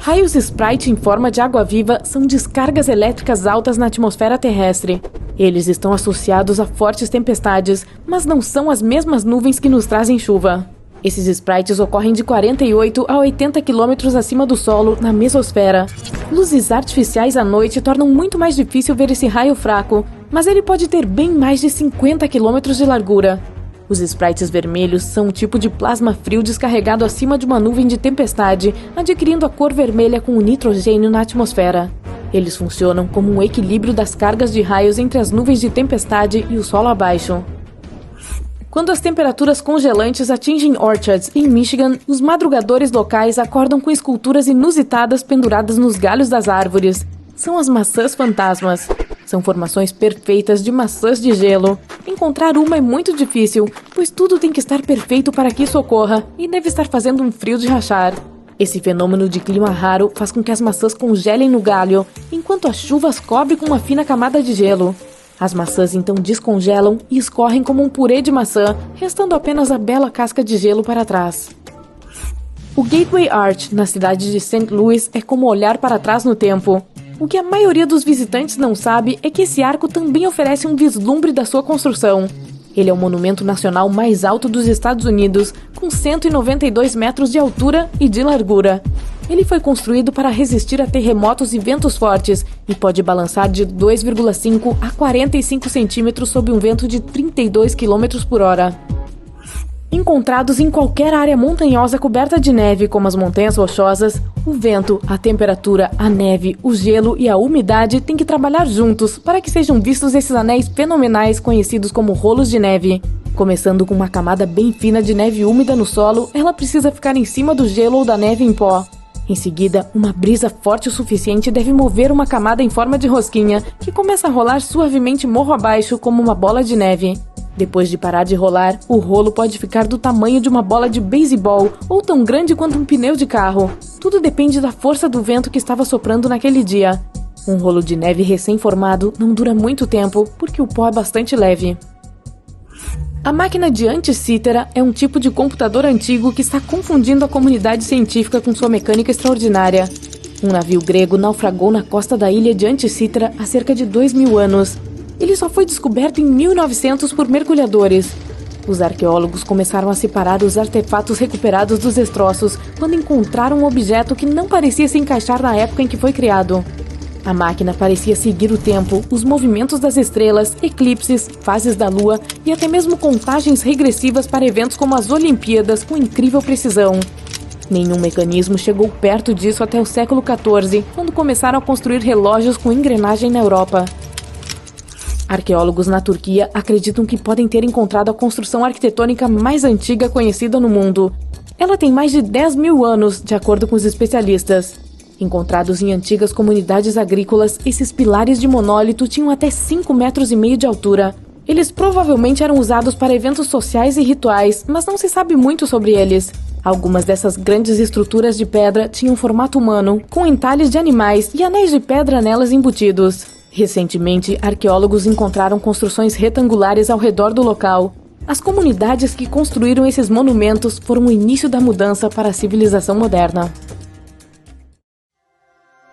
Raios Sprite em forma de água-viva são descargas elétricas altas na atmosfera terrestre. Eles estão associados a fortes tempestades, mas não são as mesmas nuvens que nos trazem chuva. Esses sprites ocorrem de 48 a 80 km acima do solo, na mesosfera. Luzes artificiais à noite tornam muito mais difícil ver esse raio fraco, mas ele pode ter bem mais de 50 km de largura. Os sprites vermelhos são um tipo de plasma frio descarregado acima de uma nuvem de tempestade, adquirindo a cor vermelha com o nitrogênio na atmosfera. Eles funcionam como um equilíbrio das cargas de raios entre as nuvens de tempestade e o solo abaixo. Quando as temperaturas congelantes atingem orchards em Michigan, os madrugadores locais acordam com esculturas inusitadas penduradas nos galhos das árvores. São as maçãs fantasmas. São formações perfeitas de maçãs de gelo. Encontrar uma é muito difícil, pois tudo tem que estar perfeito para que isso ocorra, e deve estar fazendo um frio de rachar. Esse fenômeno de clima raro faz com que as maçãs congelem no galho, enquanto a chuva as cobre com uma fina camada de gelo. As maçãs então descongelam e escorrem como um purê de maçã, restando apenas a bela casca de gelo para trás. O Gateway Arch, na cidade de St. Louis, é como olhar para trás no tempo. O que a maioria dos visitantes não sabe é que esse arco também oferece um vislumbre da sua construção. Ele é o monumento nacional mais alto dos Estados Unidos, com 192 metros de altura e de largura. Ele foi construído para resistir a terremotos e ventos fortes e pode balançar de 2,5 a 45 centímetros sob um vento de 32 km por hora. Encontrados em qualquer área montanhosa coberta de neve, como as montanhas rochosas, o vento, a temperatura, a neve, o gelo e a umidade têm que trabalhar juntos para que sejam vistos esses anéis fenomenais conhecidos como rolos de neve. Começando com uma camada bem fina de neve úmida no solo, ela precisa ficar em cima do gelo ou da neve em pó. Em seguida, uma brisa forte o suficiente deve mover uma camada em forma de rosquinha, que começa a rolar suavemente morro abaixo como uma bola de neve. Depois de parar de rolar, o rolo pode ficar do tamanho de uma bola de beisebol ou tão grande quanto um pneu de carro. Tudo depende da força do vento que estava soprando naquele dia. Um rolo de neve recém-formado não dura muito tempo, porque o pó é bastante leve. A máquina de Anticítera é um tipo de computador antigo que está confundindo a comunidade científica com sua mecânica extraordinária. Um navio grego naufragou na costa da ilha de Anticítera há cerca de 2.000 anos. Ele só foi descoberto em 1900 por mergulhadores. Os arqueólogos começaram a separar os artefatos recuperados dos destroços quando encontraram um objeto que não parecia se encaixar na época em que foi criado. A máquina parecia seguir o tempo, os movimentos das estrelas, eclipses, fases da lua e até mesmo contagens regressivas para eventos como as Olimpíadas com incrível precisão. Nenhum mecanismo chegou perto disso até o século XIV, quando começaram a construir relógios com engrenagem na Europa. Arqueólogos na Turquia acreditam que podem ter encontrado a construção arquitetônica mais antiga conhecida no mundo. Ela tem mais de 10.000 anos, de acordo com os especialistas. Encontrados em antigas comunidades agrícolas, esses pilares de monólito tinham até 5,5 metros de altura. Eles provavelmente eram usados para eventos sociais e rituais, mas não se sabe muito sobre eles. Algumas dessas grandes estruturas de pedra tinham formato humano, com entalhes de animais e anéis de pedra nelas embutidos. Recentemente, arqueólogos encontraram construções retangulares ao redor do local. As comunidades que construíram esses monumentos foram o início da mudança para a civilização moderna.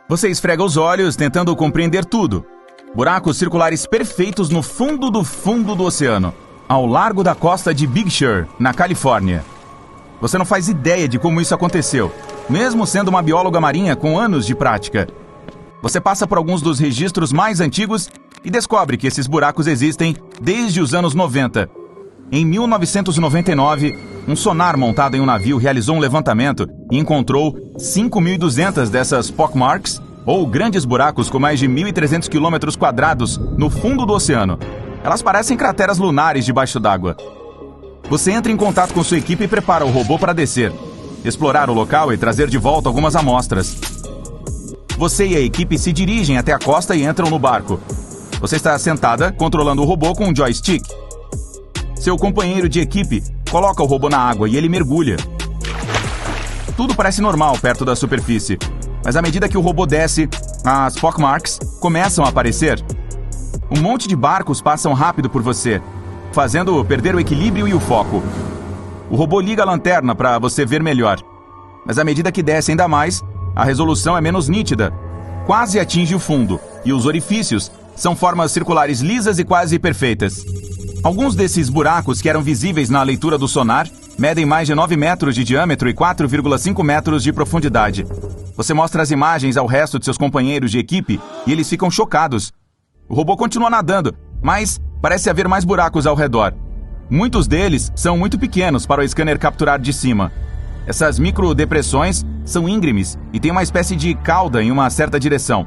Você esfrega os olhos tentando compreender tudo. Buracos circulares perfeitos no fundo do oceano, ao largo da costa de Big Sur, na Califórnia. Você não faz ideia de como isso aconteceu, mesmo sendo uma bióloga marinha com anos de prática. Você passa por alguns dos registros mais antigos e descobre que esses buracos existem desde os anos 90. Em 1999, um sonar montado em um navio realizou um levantamento e encontrou 5.200 dessas pockmarks, ou grandes buracos com mais de 1.300 km² no fundo do oceano. Elas parecem crateras lunares debaixo d'água. Você entra em contato com sua equipe e prepara o robô para descer, explorar o local e trazer de volta algumas amostras. Você e a equipe se dirigem até a costa e entram no barco. Você está sentada, controlando o robô com um joystick. Seu companheiro de equipe coloca o robô na água e ele mergulha. Tudo parece normal perto da superfície, mas à medida que o robô desce, as pockmarks começam a aparecer. Um monte de barcos passam rápido por você, fazendo perder o equilíbrio e o foco. O robô liga a lanterna para você ver melhor, mas à medida que desce ainda mais, a resolução é menos nítida, quase atinge o fundo, e os orifícios são formas circulares lisas e quase perfeitas. Alguns desses buracos que eram visíveis na leitura do sonar medem mais de 9 metros de diâmetro e 4,5 metros de profundidade. Você mostra as imagens ao resto de seus companheiros de equipe e eles ficam chocados. O robô continua nadando, mas parece haver mais buracos ao redor. Muitos deles são muito pequenos para o scanner capturar de cima. Essas microdepressões são íngremes e têm uma espécie de cauda em uma certa direção.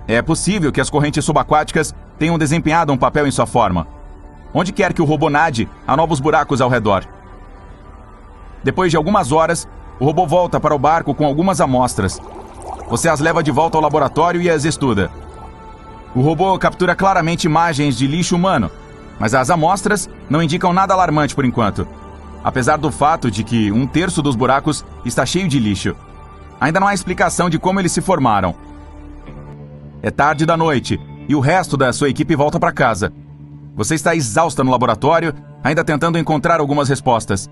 É possível que as correntes subaquáticas tenham desempenhado um papel em sua forma. Onde quer que o robô nade, há novos buracos ao redor. Depois de algumas horas, o robô volta para o barco com algumas amostras. Você as leva de volta ao laboratório e as estuda. O robô captura claramente imagens de lixo humano, mas as amostras não indicam nada alarmante por enquanto, apesar do fato de que 1/3 dos buracos está cheio de lixo. Ainda não há explicação de como eles se formaram. É tarde da noite e o resto da sua equipe volta para casa. Você está exausta no laboratório, ainda tentando encontrar algumas respostas.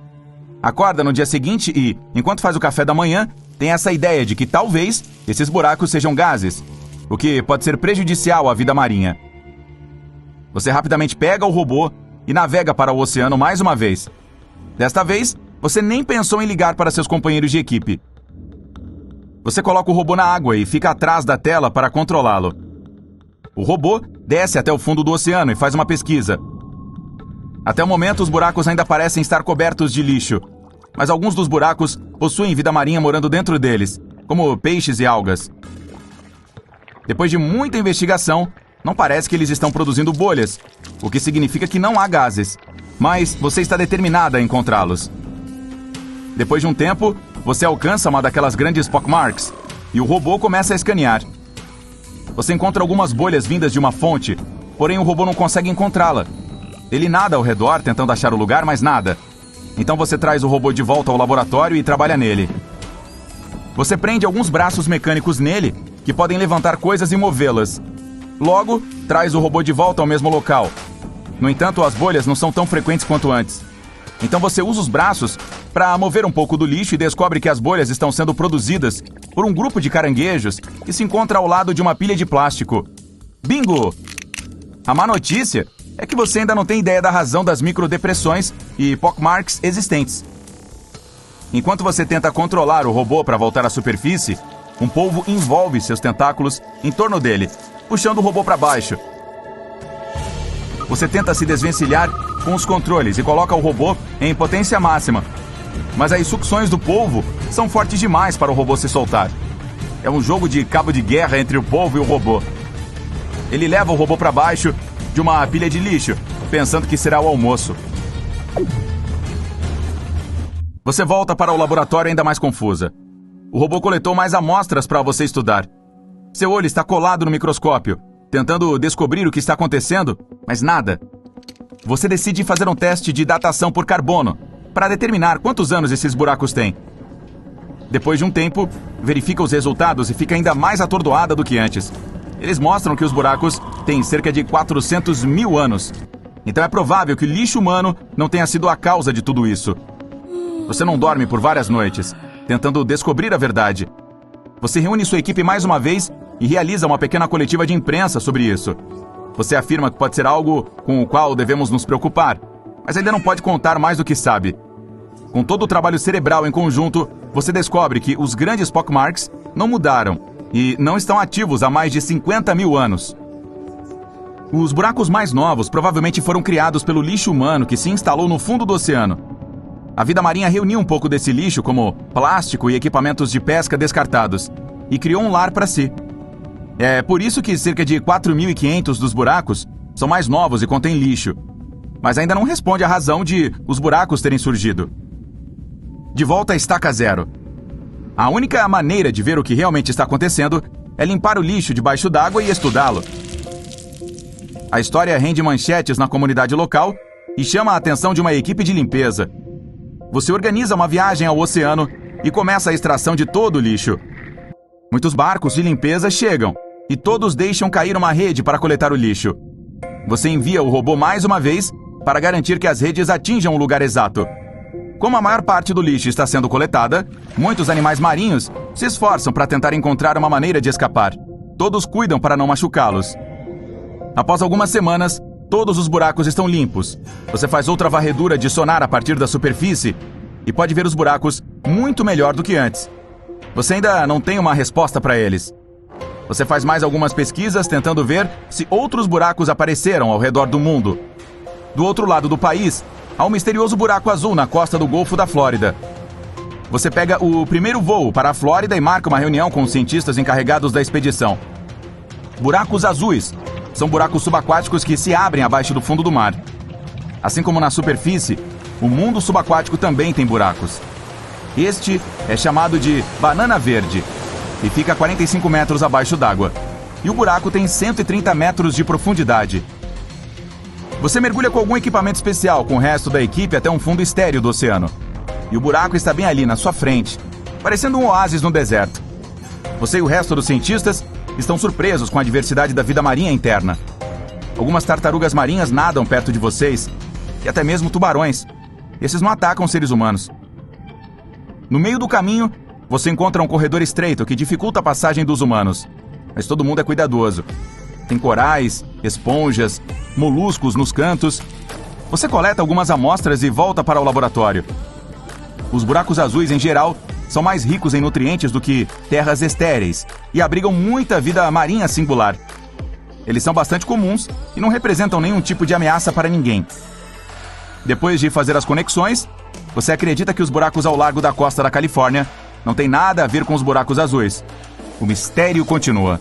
Acorda no dia seguinte e, enquanto faz o café da manhã, tem essa ideia de que talvez esses buracos sejam gases, o que pode ser prejudicial à vida marinha. Você rapidamente pega o robô e navega para o oceano mais uma vez. Desta vez, você nem pensou em ligar para seus companheiros de equipe. Você coloca o robô na água e fica atrás da tela para controlá-lo. O robô desce até o fundo do oceano e faz uma pesquisa. Até o momento, os buracos ainda parecem estar cobertos de lixo, mas alguns dos buracos possuem vida marinha morando dentro deles, como peixes e algas. Depois de muita investigação, não parece que eles estão produzindo bolhas, o que significa que não há gases, mas você está determinada a encontrá-los. Depois de um tempo, você alcança uma daquelas grandes pockmarks e o robô começa a escanear. Você encontra algumas bolhas vindas de uma fonte, porém o robô não consegue encontrá-la. Ele nada ao redor tentando achar o lugar, mas nada. Então você traz o robô de volta ao laboratório e trabalha nele. Você prende alguns braços mecânicos nele que podem levantar coisas e movê-las. Logo, traz o robô de volta ao mesmo local. No entanto, as bolhas não são tão frequentes quanto antes. Então você usa os braços para mover um pouco do lixo e descobre que as bolhas estão sendo produzidas por um grupo de caranguejos que se encontra ao lado de uma pilha de plástico. Bingo! A má notícia é que você ainda não tem ideia da razão das microdepressões e pockmarks existentes. Enquanto você tenta controlar o robô para voltar à superfície, um polvo envolve seus tentáculos em torno dele, puxando o robô para baixo. Você tenta se desvencilhar com os controles e coloca o robô em potência máxima. Mas as sucções do polvo são fortes demais para o robô se soltar. É um jogo de cabo de guerra entre o polvo e o robô. Ele leva o robô para baixo de uma pilha de lixo, pensando que será o almoço. Você volta para o laboratório ainda mais confusa. O robô coletou mais amostras para você estudar. Seu olho está colado no microscópio, tentando descobrir o que está acontecendo, mas nada. Você decide fazer um teste de datação por carbono, para determinar quantos anos esses buracos têm. Depois de um tempo, verifica os resultados e fica ainda mais atordoada do que antes. Eles mostram que os buracos têm cerca de 400 mil anos. Então é provável que o lixo humano não tenha sido a causa de tudo isso. Você não dorme por várias noites, tentando descobrir a verdade. Você reúne sua equipe mais uma vez e realiza uma pequena coletiva de imprensa sobre isso. Você afirma que pode ser algo com o qual devemos nos preocupar, mas ainda não pode contar mais do que sabe. Com todo o trabalho cerebral em conjunto, você descobre que os grandes pockmarks não mudaram e não estão ativos há mais de 50 mil anos. Os buracos mais novos provavelmente foram criados pelo lixo humano que se instalou no fundo do oceano. A vida marinha reuniu um pouco desse lixo, como plástico e equipamentos de pesca descartados, e criou um lar para si. É por isso que cerca de 4.500 dos buracos são mais novos e contêm lixo, mas ainda não responde à razão de os buracos terem surgido. De volta à estaca zero. A única maneira de ver o que realmente está acontecendo é limpar o lixo debaixo d'água e estudá-lo. A história rende manchetes na comunidade local e chama a atenção de uma equipe de limpeza. Você organiza uma viagem ao oceano e começa a extração de todo o lixo. Muitos barcos de limpeza chegam e todos deixam cair uma rede para coletar o lixo. Você envia o robô mais uma vez para garantir que as redes atinjam o lugar exato. Como a maior parte do lixo está sendo coletada, muitos animais marinhos se esforçam para tentar encontrar uma maneira de escapar. Todos cuidam para não machucá-los. Após algumas semanas, todos os buracos estão limpos. Você faz outra varredura de sonar a partir da superfície e pode ver os buracos muito melhor do que antes. Você ainda não tem uma resposta para eles. Você faz mais algumas pesquisas tentando ver se outros buracos apareceram ao redor do mundo. Do outro lado do país, há um misterioso buraco azul na costa do Golfo da Flórida. Você pega o primeiro voo para a Flórida e marca uma reunião com os cientistas encarregados da expedição. Buracos azuis são buracos subaquáticos que se abrem abaixo do fundo do mar. Assim como na superfície, o mundo subaquático também tem buracos. Este é chamado de banana verde e fica a 45 metros abaixo d'água. E o buraco tem 130 metros de profundidade. Você mergulha com algum equipamento especial com o resto da equipe até um fundo estéril do oceano. E o buraco está bem ali na sua frente, parecendo um oásis no deserto. Você e o resto dos cientistas estão surpresos com a diversidade da vida marinha interna. Algumas tartarugas marinhas nadam perto de vocês, e até mesmo tubarões. Esses não atacam seres humanos. No meio do caminho, você encontra um corredor estreito que dificulta a passagem dos humanos. Mas todo mundo é cuidadoso. Tem corais, esponjas, moluscos nos cantos. Você coleta algumas amostras e volta para o laboratório. Os buracos azuis, em geral, são mais ricos em nutrientes do que terras estéreis e abrigam muita vida marinha singular. Eles são bastante comuns e não representam nenhum tipo de ameaça para ninguém. Depois de fazer as conexões, você acredita que os buracos ao largo da costa da Califórnia não têm nada a ver com os buracos azuis. O mistério continua.